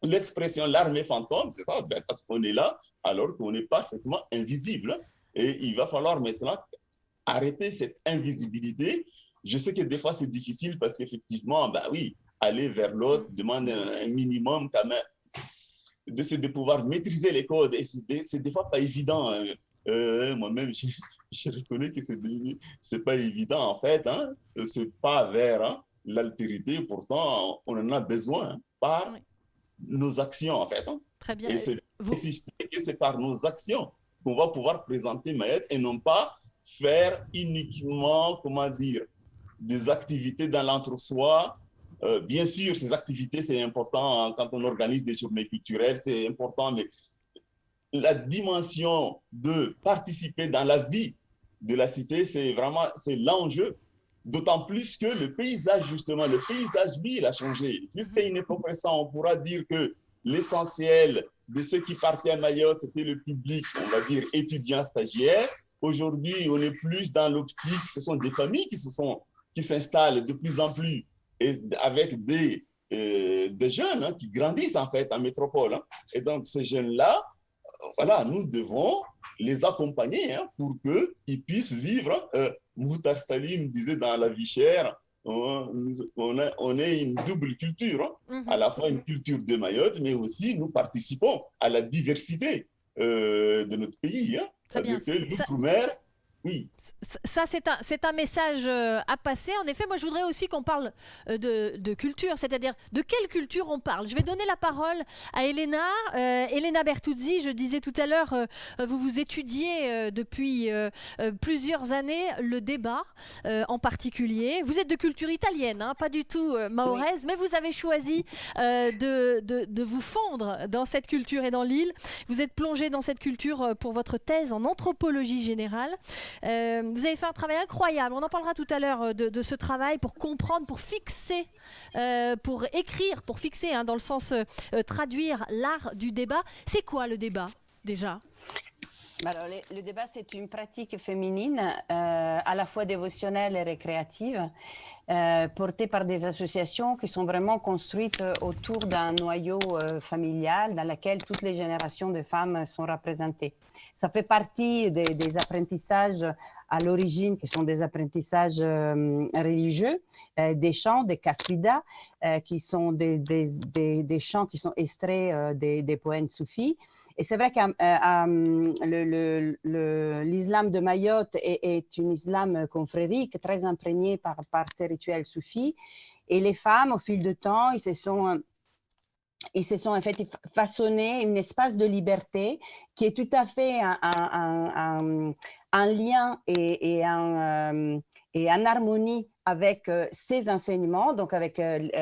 l'expression l'armée fantôme, c'est ça, ben, parce qu'on est là alors qu'on est parfaitement invisible. Et il va falloir maintenant arrêter cette invisibilité. Je sais que des fois c'est difficile parce qu'effectivement, ben oui, aller vers l'autre demande un minimum quand même de pouvoir maîtriser les codes. Et c'est des fois pas évident. Moi-même, je reconnais que c'est pas évident en fait. Hein, ce pas vers l'altérité, pourtant on en a besoin par nos actions en fait. Hein. Très bien. Et c'est par nos actions qu'on va pouvoir présenter Mayotte et non pas faire uniquement, comment dire, des activités dans l'entre-soi. Bien sûr, ces activités, c'est important quand on organise des journées culturelles, c'est important, mais la dimension de participer dans la vie de la cité, c'est l'enjeu, d'autant plus que le paysage, justement, lui, il a changé. Jusqu'à une époque récente, on pourra dire que l'essentiel de ceux qui partaient à Mayotte, c'était le public, on va dire, étudiants, stagiaires. Aujourd'hui, on est plus dans l'optique, ce sont des familles qui s'installent de plus en plus et avec des jeunes qui grandissent en fait en métropole. Hein. Et donc, ces jeunes-là, voilà, nous devons les accompagner pour qu'ils puissent vivre. Moutar Salim disait dans La Vie chère, on est une double culture, à la fois une culture de Mayotte, mais aussi nous participons à la diversité de notre pays. Hein. Très bien. L'outre-mer, oui. Ça, c'est un message à passer. En effet, moi, je voudrais aussi qu'on parle de culture, c'est-à-dire de quelle culture on parle. Je vais donner la parole à Elena. Elena Bertuzzi, je disais tout à l'heure, vous étudiez depuis plusieurs années le débat en particulier. Vous êtes de culture italienne, hein, pas du tout mahoraise, mais vous avez choisi de vous fondre dans cette culture et dans l'île. Vous êtes plongé dans cette culture pour votre thèse en anthropologie générale. Vous avez fait un travail incroyable, on en parlera tout à l'heure de ce travail pour comprendre, pour fixer, pour écrire, pour fixer, hein, dans le sens traduire l'art du débat. C'est quoi le débat déjà ? Alors, le débat, c'est une pratique féminine à la fois dévotionnelle et récréative, portée par des associations qui sont vraiment construites autour d'un noyau familial dans lequel toutes les générations de femmes sont représentées. Ça fait partie des apprentissages à l'origine, qui sont des apprentissages religieux, des chants, des kasida, qui sont des chants qui sont extraits des poèmes soufis. Et c'est vrai que l'islam de Mayotte est un islam confrérique, très imprégné par ces rituels soufis. Et les femmes, au fil du temps, ils se sont en fait façonné un espace de liberté qui est tout à fait en lien et en harmonie avec ces enseignements, donc avec le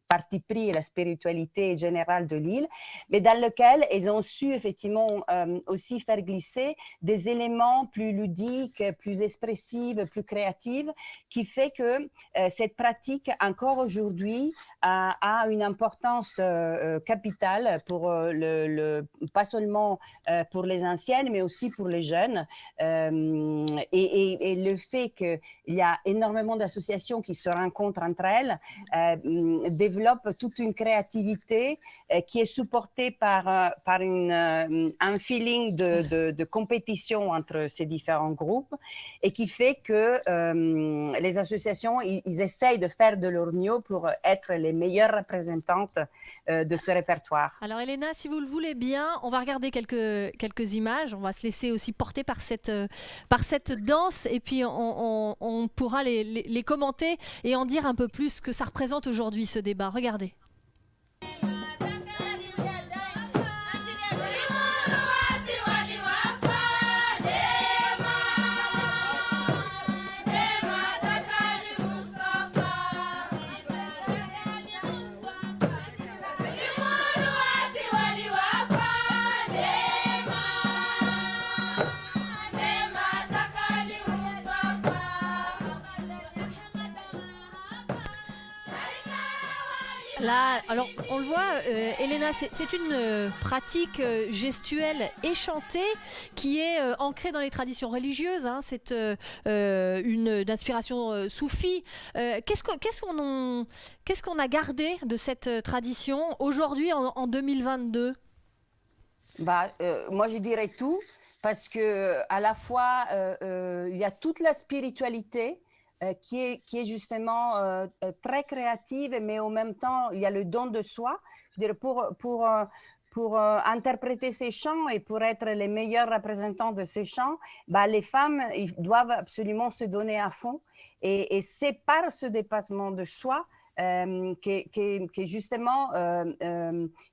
parti pris et la spiritualité générale de l'île, mais dans lequel ils ont su effectivement aussi faire glisser des éléments plus ludiques, plus expressifs, plus créatifs, qui fait que cette pratique, encore aujourd'hui, a une importance capitale pour pas seulement pour les anciennes, mais aussi pour les jeunes. Et le fait qu'il y a énormément d'associations qui se rencontrent entre elles, développe toute une créativité qui est supportée par un feeling de compétition entre ces différents groupes et qui fait que les associations, ils essayent de faire de leur mieux pour être les meilleures représentantes de ce répertoire. Alors Elena, si vous le voulez bien, on va regarder quelques images, on va se laisser aussi porter par cette danse et puis on pourra les commenter et en dire un peu plus ce que ça représente aujourd'hui ce débat. Regardez. Là, alors on le voit, Elena, c'est une pratique gestuelle et chantée qui est ancrée dans les traditions religieuses. Hein, c'est d'inspiration soufie. Qu'est-ce qu'on a gardé de cette tradition aujourd'hui en 2022? Moi, je dirais tout, parce que à la fois, il y a toute la spiritualité qui est justement très créative, mais en même temps, il y a le don de soi. Je dirais pour interpréter ces chants et pour être les meilleurs représentants de ces chants, les femmes ils doivent absolument se donner à fond. Et c'est par ce dépassement de soi que justement,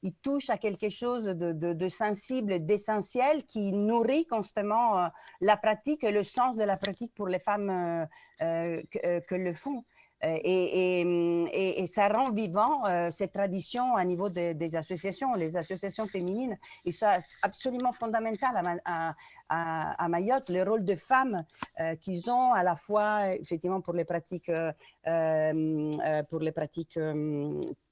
il touche à quelque chose de sensible, d'essentiel, qui nourrit constamment la pratique et le sens de la pratique pour les femmes que le font. Et ça rend vivant cette tradition à niveau des associations. Les associations féminines, ils sont absolument fondamentales à Mayotte. Le rôle de femmes qu'ils ont à la fois effectivement pour les pratiques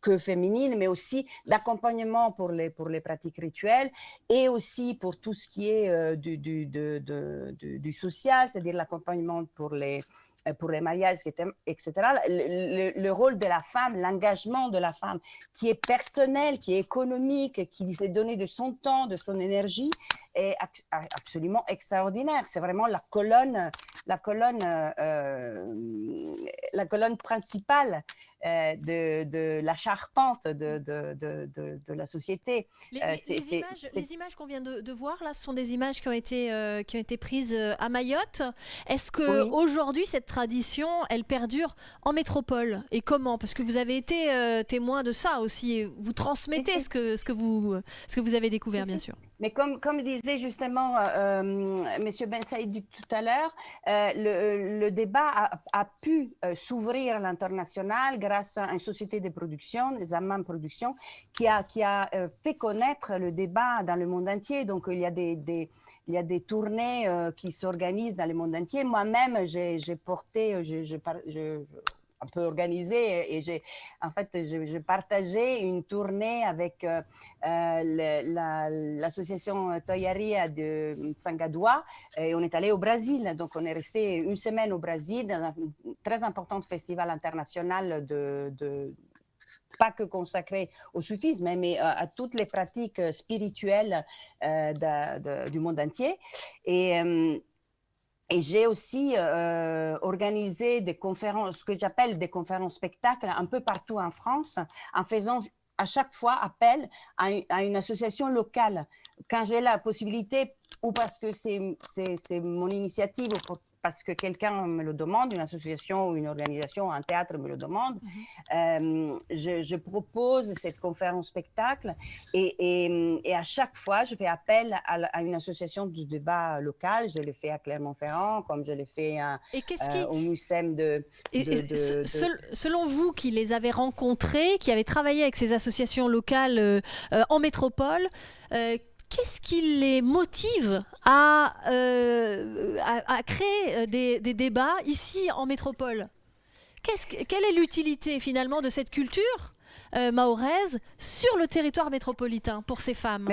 que féminines, mais aussi d'accompagnement pour les pratiques rituelles, et aussi pour tout ce qui est du social, c'est-à-dire l'accompagnement pour les mariages, etc. Le rôle de la femme, l'engagement de la femme, qui est personnel, qui est économique, qui s'est donné de son temps, de son énergie, est absolument extraordinaire. C'est vraiment la colonne principale de la charpente de la société. Les images qu'on vient de voir là, ce sont des images qui ont été prises à Mayotte. Est-ce que aujourd'hui cette tradition, elle perdure en métropole, et comment? Parce que vous avez été témoin de ça aussi, et vous transmettez ce que vous avez découvert, bien sûr. Mais comme disait justement Monsieur Ben Saïd tout à l'heure, le débat a pu s'ouvrir à l'international grâce à une société de production, Zaman Production, qui a fait connaître le débat dans le monde entier. Donc il y a des tournées qui s'organisent dans le monde entier. Moi-même, j'ai porté, un peu organisé, et j'ai partagé une tournée avec l'association Toyaria de Sangadoua, et on est allé au Brésil. Donc on est resté une semaine au Brésil dans un très important festival international pas que consacré au soufisme, mais à toutes les pratiques spirituelles du monde entier. Et j'ai aussi organisé des conférences, ce que j'appelle des conférences spectacles, un peu partout en France, en faisant à chaque fois appel à une association locale. Quand j'ai la possibilité, ou parce que c'est mon initiative, ou parce que quelqu'un me le demande, une association ou une organisation, un théâtre me le demande, je propose cette conférence spectacle, et à chaque fois, je fais appel à une association de débat local. Je le fais à Clermont-Ferrand, comme je le fais au MUSEM Selon vous, qui les avez rencontrés, qui avez travaillé avec ces associations locales en métropole, qu'est-ce qui les motive à créer des débats ici en métropole? Quelle est l'utilité finalement de cette culture mahoraise sur le territoire métropolitain pour ces femmes?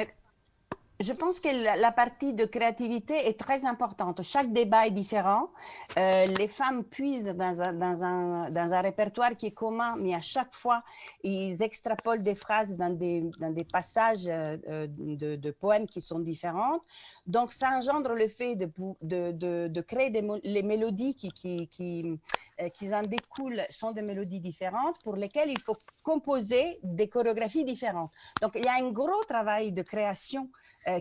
Je pense que la partie de créativité est très importante. Chaque débat est différent. Les femmes puisent dans un répertoire qui est commun, mais à chaque fois, ils extrapolent des phrases dans des passages de poèmes qui sont différents. Donc, ça engendre le fait de créer les mélodies qui en découlent sont des mélodies différentes pour lesquelles il faut composer des chorégraphies différentes. Donc, il y a un gros travail de création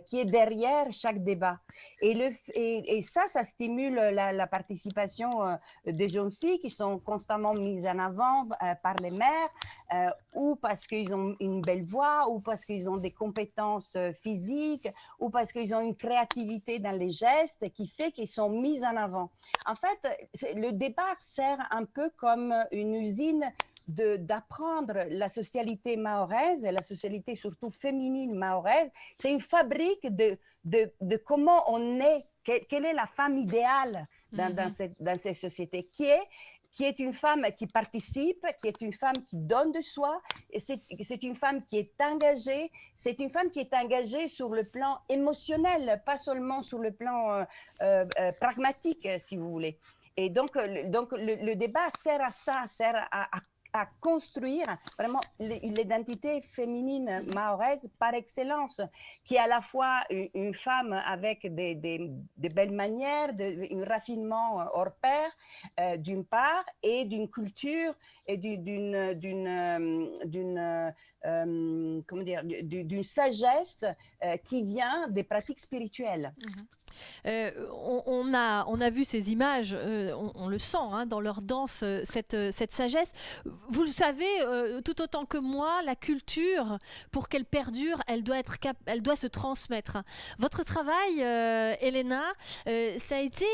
qui est derrière chaque débat. Et ça stimule la participation des jeunes filles qui sont constamment mises en avant par les mères, ou parce qu'ils ont une belle voix, ou parce qu'ils ont des compétences physiques, ou parce qu'ils ont une créativité dans les gestes qui fait qu'ils sont mis en avant. En fait, le débat sert un peu comme une usine d'apprendre la socialité mahoraise, et la socialité surtout féminine mahoraise. C'est une fabrique de comment on est, quelle est la femme idéale dans cette société, qui est qui est une femme qui participe, qui est une femme qui donne de soi, et c'est une femme qui est engagée, c'est une femme qui est engagée sur le plan émotionnel, pas seulement sur le plan pragmatique, si vous voulez. Et donc le débat sert à ça, sert à construire vraiment l'identité féminine mahoraise par excellence, qui est à la fois une femme avec des belles manières, un raffinement hors pair, d'une part, et d'une culture et d'une sagesse qui vient des pratiques spirituelles. On a vu ces images, on le sent hein, dans leur danse, cette sagesse. Vous le savez, tout autant que moi, la culture, pour qu'elle perdure, elle doit se transmettre. Votre travail, Elena, ça a été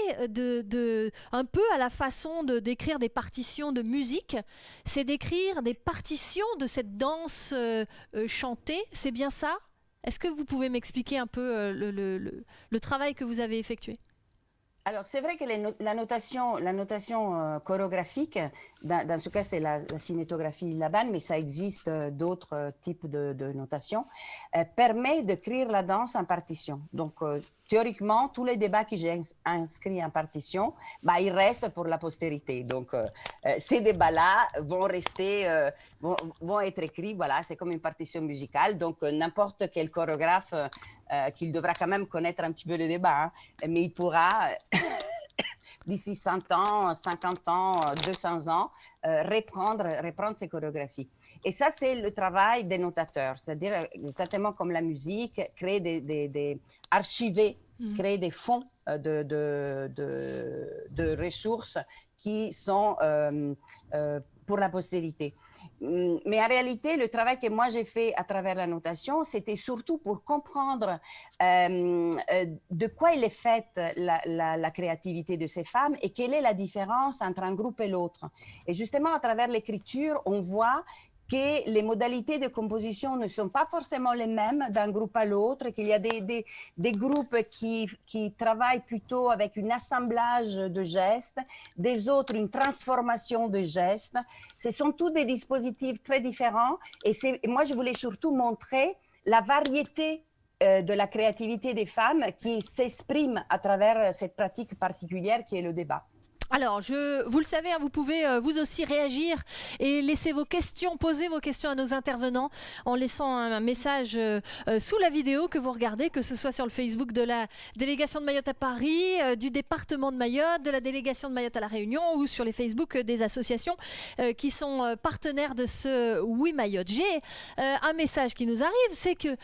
un peu à la façon d'écrire des partitions de musique, c'est d'écrire des partitions de cette danse chantée, c'est bien ça ? Est-ce que vous pouvez m'expliquer un peu le travail que vous avez effectué ? Alors, c'est vrai que la notation chorégraphique, dans ce cas, c'est la cinétographie Laban, mais ça existe d'autres types de notation, permet d'écrire la danse en partition. Donc, théoriquement, tous les débats que j'ai inscrits en partition, ils restent pour la postérité. Donc, ces débats-là vont rester, vont être écrits, voilà, c'est comme une partition musicale. Donc, n'importe quel chorégraphe qu'il devra quand même connaître un petit peu le débat, hein, mais il pourra, d'ici 100 ans, 50 ans, 200 ans, reprendre ces chorégraphies. Et ça, c'est le travail des notateurs, c'est-à-dire exactement comme la musique, créer archiver, créer des fonds de ressources qui sont pour la postérité. Mais en réalité, le travail que moi j'ai fait à travers la notation, c'était surtout pour comprendre de quoi il est faite la créativité de ces femmes et quelle est la différence entre un groupe et l'autre. Et justement, à travers l'écriture, on voit que les modalités de composition ne sont pas forcément les mêmes d'un groupe à l'autre, qu'il y a des groupes qui travaillent plutôt avec un assemblage de gestes, des autres une transformation de gestes. Ce sont tous des dispositifs très différents et moi je voulais surtout montrer la variété de la créativité des femmes qui s'exprime à travers cette pratique particulière qui est le débat. Alors, vous le savez, hein, vous pouvez vous aussi réagir et laisser vos questions, poser vos questions à nos intervenants en laissant un message sous la vidéo que vous regardez, que ce soit sur le Facebook de la délégation de Mayotte à Paris, du département de Mayotte, de la délégation de Mayotte à La Réunion ou sur les Facebook des associations qui sont partenaires de ce Oui Mayotte. J'ai un message qui nous arrive, c'est qu'il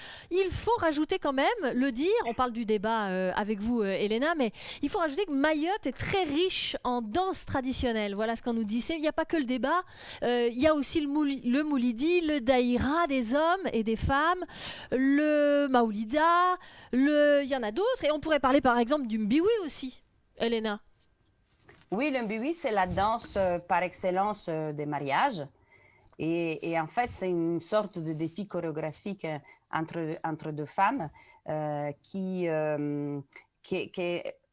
faut rajouter quand même, le dire, on parle du débat avec vous, Elena, mais il faut rajouter que Mayotte est très riche en danse traditionnelle. Voilà ce qu'on nous dit. Il n'y a pas que le débat, il y a aussi le moulidi, le daïra des hommes et des femmes, le maoulida, il y en a d'autres. Et on pourrait parler par exemple du mbiwi aussi, Elena. Oui, le mbiwi, c'est la danse par excellence des mariages. Et en fait, c'est une sorte de défi chorégraphique entre deux femmes qui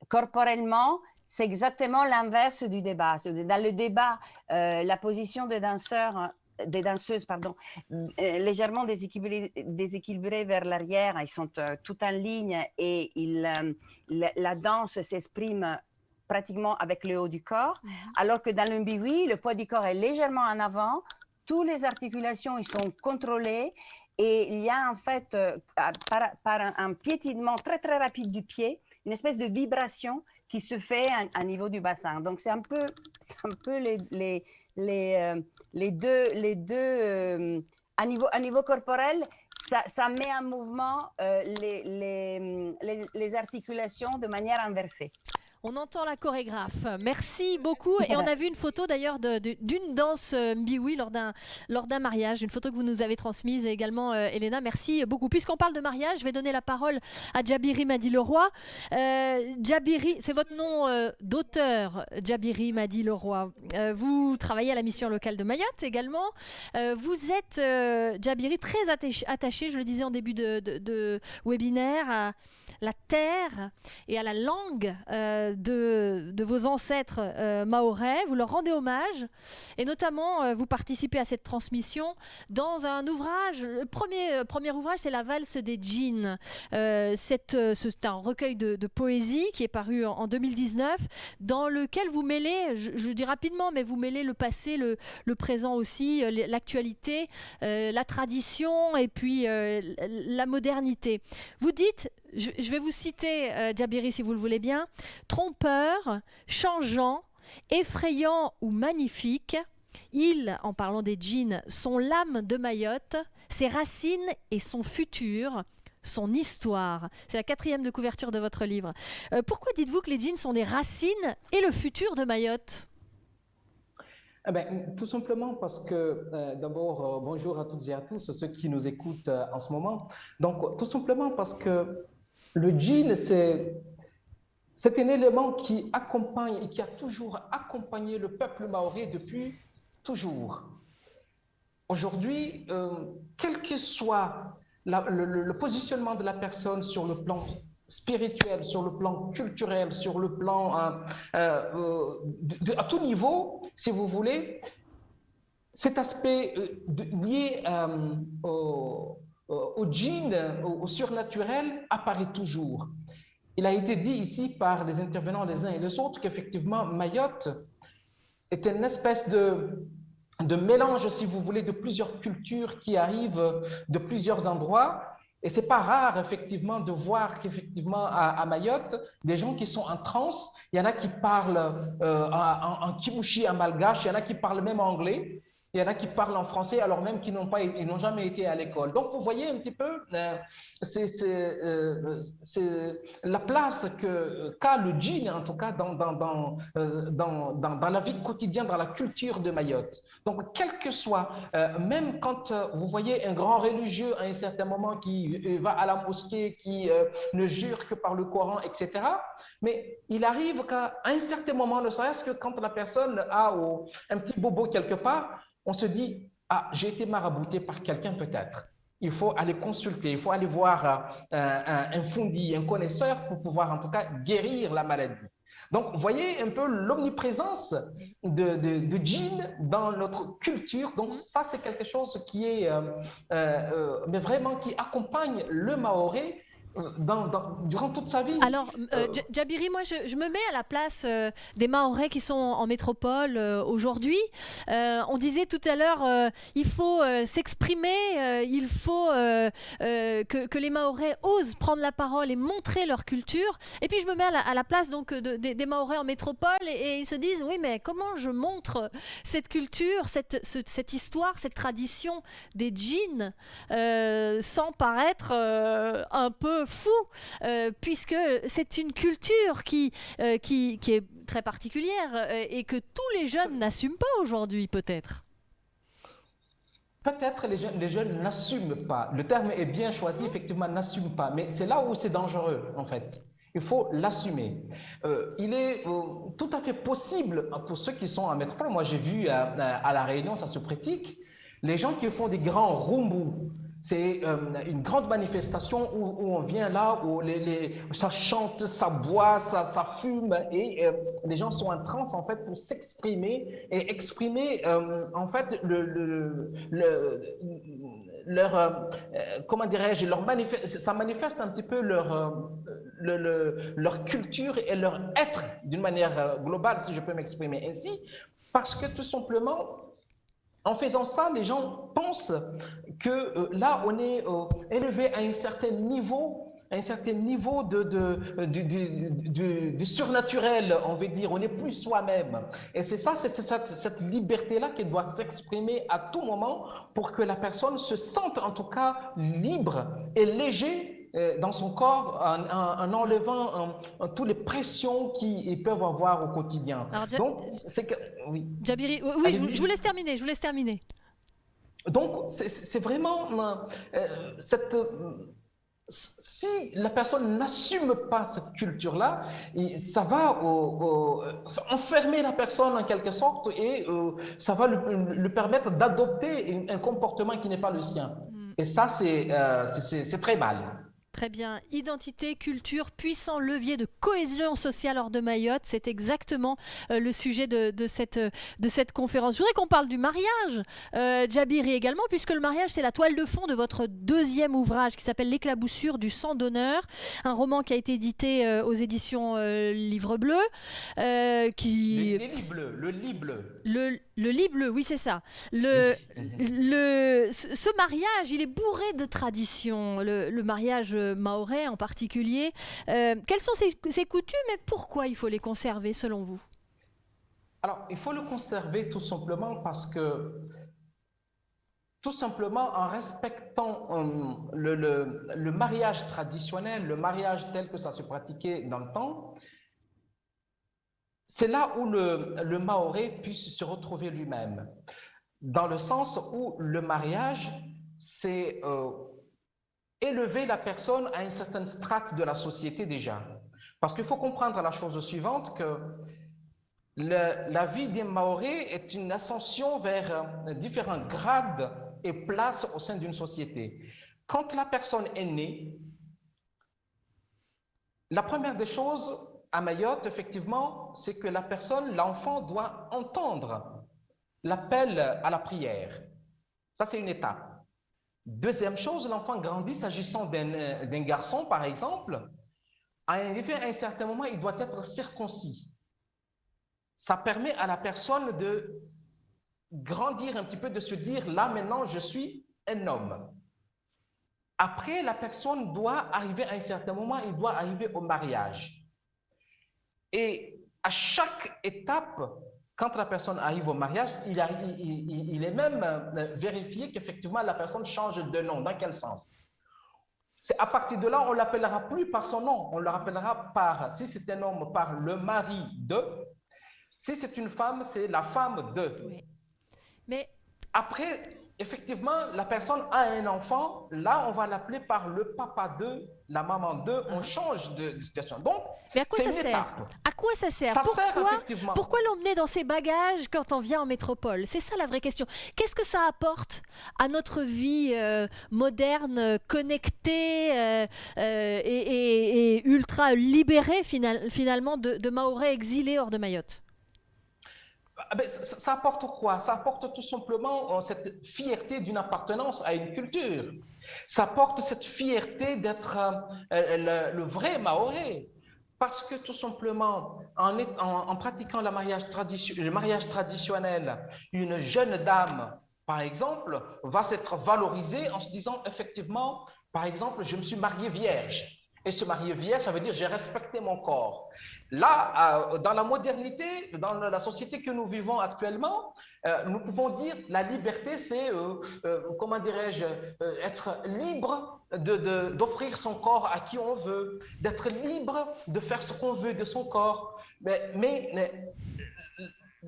corporellement, c'est exactement l'inverse du débat. Dans le débat, la position des danseuses, légèrement déséquilibrées vers l'arrière, ils sont tout en ligne et la danse s'exprime pratiquement avec le haut du corps, alors que dans le mbiwi, le poids du corps est légèrement en avant, toutes les articulations ils sont contrôlées et il y a en fait, par un piétinement très très rapide du pied, une espèce de vibration qui se fait à niveau du bassin. Donc, c'est un peu les deux à niveau corporel, ça met en mouvement les articulations de manière inversée. On entend la chorégraphe. Merci beaucoup. Et on a vu une photo d'ailleurs d'une danse mbiwi lors d'un mariage, une photo que vous nous avez transmise également, Elena. Merci beaucoup. Puisqu'on parle de mariage, je vais donner la parole à Djabiri Madi-Leroy. Djabiri, c'est votre nom d'auteur, Djabiri Madi-Leroy. Vous travaillez à la mission locale de Mayotte également. Vous êtes, Djabiri, très attaché, je le disais en début de webinaire, à la terre et à la langue de vos ancêtres mahorais, vous leur rendez hommage et notamment vous participez à cette transmission dans un ouvrage. Le premier ouvrage, c'est La valse des djinns. C'est un recueil de poésie qui est paru en 2019 dans lequel vous mêlez, je dis rapidement, mais vous mêlez le passé, le présent aussi, l'actualité, la tradition et puis la modernité. Vous dites, je vais vous citer Djabiri si vous le voulez bien, trompeur, changeant, effrayant ou magnifique, ils, en parlant des djinns, sont l'âme de Mayotte, ses racines et son futur, son histoire. C'est la 4e de couverture de votre livre. Pourquoi dites-vous que les djinns sont les racines et le futur de Mayotte ? Tout simplement parce que, d'abord, bonjour à toutes et à tous, ceux qui nous écoutent en ce moment. Donc, tout simplement parce que le djinn, c'est un élément qui accompagne et qui a toujours accompagné le peuple mahorais depuis toujours. Aujourd'hui, quel que soit le positionnement de la personne sur le plan spirituel, sur le plan culturel, sur le plan à tout niveau, si vous voulez, cet aspect lié au djinn, au surnaturel, apparaît toujours. Il a été dit ici par les intervenants les uns et les autres qu'effectivement Mayotte est une espèce de mélange, si vous voulez, de plusieurs cultures qui arrivent de plusieurs endroits. Et c'est pas rare, effectivement, de voir qu'effectivement, à Mayotte, des gens qui sont en transe, il y en a qui parlent en kimouchi, en malgache, il y en a qui parlent même anglais, il y en a qui parlent en français alors même qu'ils n'ont jamais été à l'école. Donc, vous voyez un petit peu, c'est la place qu'a le djinn, en tout cas, dans la vie quotidienne, dans la culture de Mayotte. Donc, quel que soit, même quand vous voyez un grand religieux à un certain moment qui va à la mosquée, qui ne jure que par le Coran, etc., mais il arrive qu'à un certain moment, ne serait-ce que quand la personne a un petit bobo quelque part, on se dit, ah, j'ai été marabouté par quelqu'un peut-être. Il faut aller consulter, il faut aller voir un fondi, un connaisseur pour pouvoir en tout cas guérir la maladie. Donc, vous voyez un peu l'omniprésence de djinn dans notre culture. Donc, ça, c'est quelque chose qui est, mais vraiment qui accompagne le Mahorais durant toute sa vie. Alors, Djabiri, moi, je me mets à la place des Mahorais qui sont en métropole aujourd'hui. On disait tout à l'heure, il faut s'exprimer, il faut que les Mahorais osent prendre la parole et montrer leur culture. Et puis, je me mets à la place donc, des Mahorais en métropole et ils se disent, oui, mais comment je montre cette culture, cette histoire, cette tradition des djinns sans paraître un peu fou, puisque c'est une culture qui est très particulière et que tous les jeunes n'assument pas aujourd'hui, peut-être. Peut-être les jeunes n'assument pas. Le terme est bien choisi, effectivement, n'assument pas. Mais c'est là où c'est dangereux, en fait. Il faut l'assumer. Il est tout à fait possible pour ceux qui sont en métropole. Moi, j'ai vu à La Réunion, ça se pratique, les gens qui font des grands rumbus. C'est une grande manifestation où on vient là, où ça chante, ça boit, ça fume, et les gens sont en transe en fait pour s'exprimer et exprimer en fait comment dirais-je, ça manifeste un petit peu leur culture et leur être d'une manière globale, si je peux m'exprimer ainsi, parce que tout simplement, en faisant ça, les gens pensent que là, on est élevé à un certain niveau du surnaturel, on veut dire, on n'est plus soi-même. Et c'est ça, c'est cette liberté-là qui doit s'exprimer à tout moment pour que la personne se sente en tout cas libre et léger dans son corps en enlevant toutes les pressions qu'ils peuvent avoir au quotidien. Alors, donc, c'est que... Oui. Djabiri, oui, je vous laisse terminer, Donc, c'est vraiment si la personne n'assume pas cette culture-là, ça va enfermer la personne en quelque sorte et ça va lui permettre d'adopter un comportement qui n'est pas le sien. Et ça, c'est très mal. Très bien. Identité, culture, puissant levier de cohésion sociale hors de Mayotte. C'est exactement le sujet de cette conférence. Je voudrais qu'on parle du mariage, Djabiri également, puisque le mariage, c'est la toile de fond de votre deuxième ouvrage qui s'appelle L'éclaboussure du sang d'honneur, un roman qui a été édité aux éditions Livre Bleu. Le lit bleu. Le lit bleu, oui, c'est ça. Ce mariage, il est bourré de traditions, le mariage mahorais en particulier. Quelles sont ces coutumes et pourquoi il faut les conserver selon vous? Alors, il faut le conserver tout simplement parce que, tout simplement en respectant le mariage traditionnel, le mariage tel que ça se pratiquait dans le temps, c'est là où le Mahorais puisse se retrouver lui-même, dans le sens où le mariage, c'est élever la personne à une certaine strate de la société déjà. Parce qu'il faut comprendre la chose suivante, que la vie des Mahorais est une ascension vers différents grades et places au sein d'une société. Quand la personne est née, la première des choses à Mayotte, effectivement, c'est que la personne, l'enfant, doit entendre l'appel à la prière. Ça, c'est une étape. Deuxième chose, l'enfant grandit, s'agissant d'un garçon, par exemple, à un certain moment, il doit être circoncis. Ça permet à la personne de grandir un petit peu, de se dire, là, maintenant, je suis un homme. Après, la personne doit arriver à un certain moment, il doit arriver au mariage. Et à chaque étape, quand la personne arrive au mariage, il est même vérifié qu'effectivement la personne change de nom. Dans quel sens? C'est à partir de là, on ne l'appellera plus par son nom. On le rappellera par, si c'est un homme, par le mari de. Si c'est une femme, c'est la femme de. Oui. Mais après, effectivement, la personne a un enfant. Là, on va l'appeler par le papa de, la maman de. On change de situation. Donc, mais à quoi ça sert? À quoi ça sert? Pourquoi l'emmener dans ses bagages quand on vient en métropole? C'est ça la vraie question. Qu'est-ce que ça apporte à notre vie moderne, connectée et ultra libérée finalement de Mahorais exilés hors de Mayotte? Ça apporte quoi? Ça apporte tout simplement cette fierté d'une appartenance à une culture. Ça apporte cette fierté d'être le vrai Mahorais. Parce que tout simplement, en pratiquant le mariage traditionnel, une jeune dame, par exemple, va s'être valorisée en se disant effectivement, par exemple, je me suis mariée vierge. Et se marier vierge, ça veut dire j'ai respecté mon corps. Là, dans la modernité, dans la société que nous vivons actuellement, nous pouvons dire la liberté, c'est, comment dirais-je, être libre d'offrir son corps à qui on veut, d'être libre de faire ce qu'on veut de son corps. Mais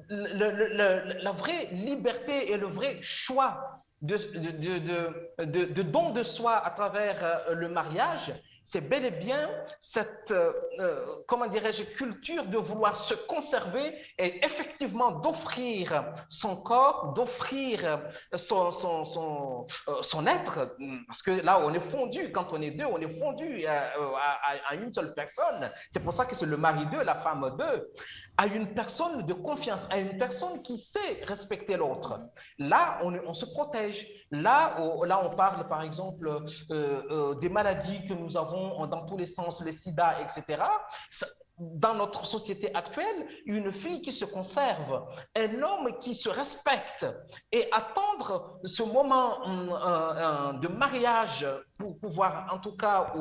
la vraie liberté et le vrai choix de don de soi à travers le mariage, c'est bel et bien cette, comment dirais-je, culture de vouloir se conserver et effectivement d'offrir son corps, d'offrir son être, parce que là, on est fondu, quand on est deux, on est fondu à une seule personne. C'est pour ça que c'est le mari d'eux, la femme d'eux, à une personne de confiance, à une personne qui sait respecter l'autre. Là, on se protège. Là, on parle, par exemple, des maladies que nous avons dans tous les sens, le sida, etc. Dans notre société actuelle, une fille qui se conserve, un homme qui se respecte et attendre ce moment de mariage pour pouvoir, en tout cas,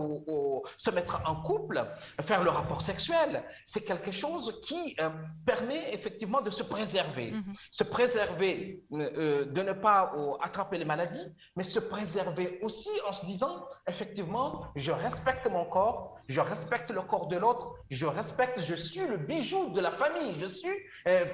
se mettre en couple, faire le rapport sexuel, c'est quelque chose qui permet effectivement de se préserver. Se préserver, de ne pas attraper les maladies, mais se préserver aussi en se disant, effectivement, je respecte mon corps, je respecte le corps de l'autre, je suis le bijou de la famille,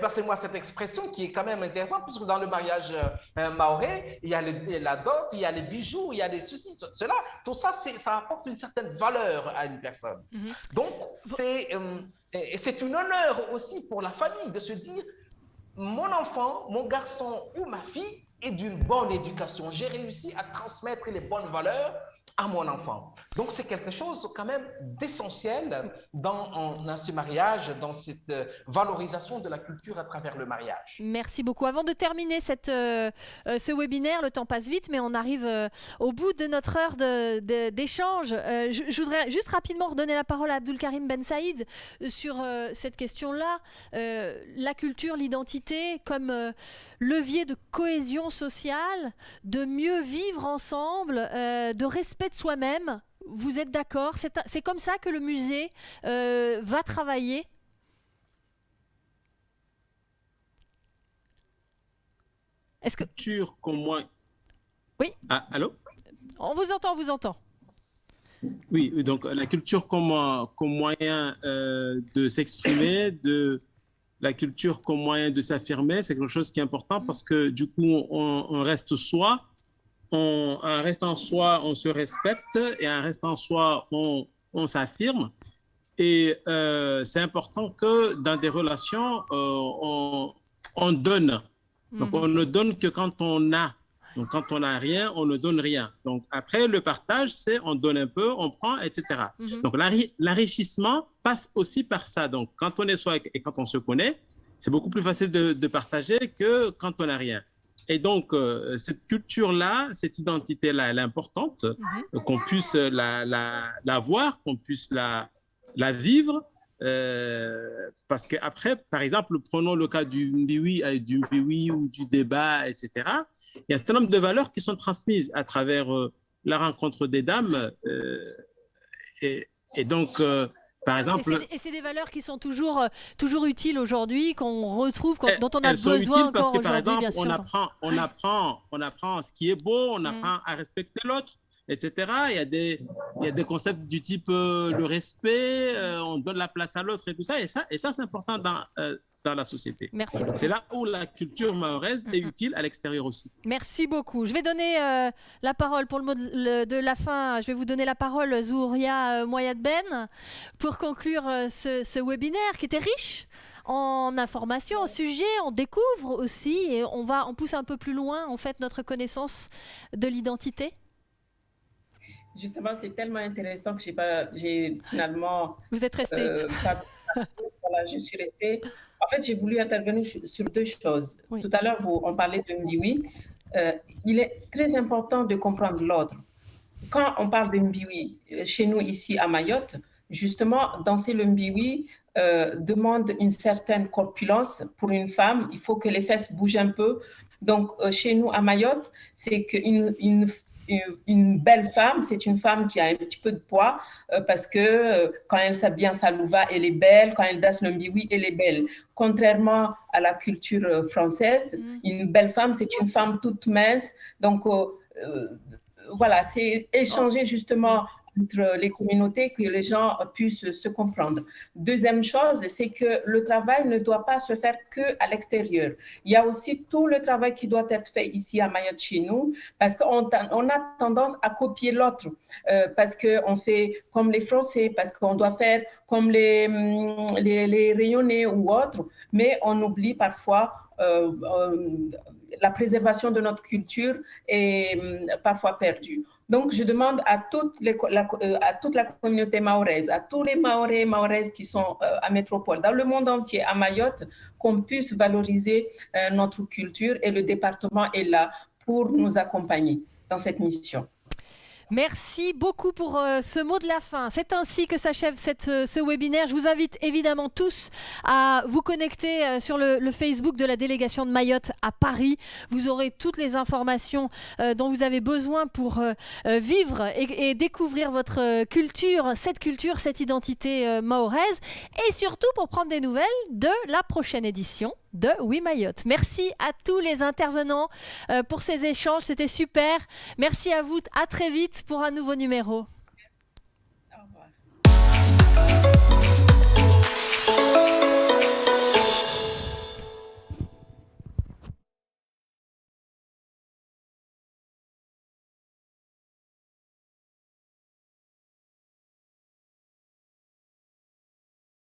passez-moi cette expression qui est quand même intéressante, puisque dans le mariage mahorais, il y a la dot, il y a les bijoux, il y a les ceci, cela, tout ça, ça apporte une certaine valeur à une personne. Donc, c'est un honneur aussi pour la famille de se dire, mon enfant, mon garçon ou ma fille est d'une bonne éducation, j'ai réussi à transmettre les bonnes valeurs à mon enfant. Donc, c'est quelque chose quand même d'essentiel dans ce mariage, dans cette valorisation de la culture à travers le mariage. Merci beaucoup. Avant de terminer ce webinaire, le temps passe vite, mais on arrive au bout de notre heure d'échange. Je voudrais juste rapidement redonner la parole à Abdulkarim Ben Saïd sur cette question-là. La culture, l'identité comme levier de cohésion sociale, de mieux vivre ensemble, de respect de soi-même. Vous êtes d'accord? C'est comme ça que le musée va travailler? Est-ce que... Culture comme moi... Oui. Ah, allô? On vous entend, on vous entend. Oui, donc la culture comme moyen de s'exprimer, la culture comme moyen de s'affirmer, c'est quelque chose qui est important parce que du coup, on reste soi. En restant soi, on se respecte et en restant soi, on s'affirme. Et c'est important que dans des relations, on donne. Donc, on ne donne que quand on a. Donc, quand on n'a rien, on ne donne rien. Donc, après, le partage, c'est on donne un peu, on prend, etc. Donc, l'enrichissement passe aussi par ça. Donc, quand on est soi et quand on se connaît, c'est beaucoup plus facile de partager que quand on n'a rien. Et donc, cette culture-là, cette identité-là, elle est importante, qu'on puisse la voir, qu'on puisse la vivre. Parce qu'après, par exemple, prenons le cas du mbiwi ou du débat, etc. Il y a un certain nombre de valeurs qui sont transmises à travers la rencontre des dames. Et donc, par exemple... Et c'est des valeurs qui sont toujours utiles aujourd'hui, qu'on retrouve, dont on a elles sont besoin utiles encore parce que, par aujourd'hui, exemple, bien sûr. on apprend ce qui est beau, on apprend à respecter l'autre, etc. Il y a des concepts du type le respect, on donne la place à l'autre et tout ça. Et ça c'est important dans la société. Merci beaucoup. C'est là où la culture mahoraise est utile à l'extérieur aussi. Merci beaucoup. Je vais donner la parole pour le mot de la fin. Je vais vous donner la parole, Zouria Moayad Ben, pour conclure ce webinaire qui était riche en informations, en sujets. On découvre aussi et on pousse un peu plus loin en fait notre connaissance de l'identité. Justement, c'est tellement intéressant que j'ai finalement... Vous êtes resté. Voilà, je suis restée. En fait, j'ai voulu intervenir sur deux choses. Oui. Tout à l'heure, on parlait de Mbiwi. Il est très important de comprendre l'ordre. Quand on parle de Mbiwi, chez nous ici à Mayotte, justement, danser le Mbiwi demande une certaine corpulence. Pour une femme, il faut que les fesses bougent un peu. Donc, chez nous à Mayotte, c'est qu'une belle femme, c'est une femme qui a un petit peu de poids parce que quand elle s'habille en salouva, elle est belle. Quand elle danse le mbiwi, elle est belle. Contrairement à la culture française, une belle femme, c'est une femme toute mince. Donc, voilà, c'est échanger justement entre les communautés, que les gens puissent se comprendre. Deuxième chose, c'est que le travail ne doit pas se faire qu'à l'extérieur. Il y a aussi tout le travail qui doit être fait ici à Mayotte chez nous, parce qu'on a tendance à copier l'autre, parce qu'on fait comme les Français, parce qu'on doit faire comme les Rayonnais ou autres, mais on oublie parfois la préservation de notre culture est parfois perdue. Donc, je demande à toute la communauté mahoraise, à tous les Mahorais et Mahoraises qui sont à Métropole, dans le monde entier, à Mayotte, qu'on puisse valoriser notre culture et le département est là pour nous accompagner dans cette mission. Merci beaucoup pour ce mot de la fin. C'est ainsi que s'achève ce webinaire. Je vous invite évidemment tous à vous connecter sur le Facebook de la délégation de Mayotte à Paris. Vous aurez toutes les informations dont vous avez besoin pour vivre et découvrir votre culture, cette identité mahoraise et surtout pour prendre des nouvelles de la prochaine édition de Oui Mayotte. Merci à tous les intervenants pour ces échanges, c'était super. Merci à vous, à très vite pour un nouveau numéro.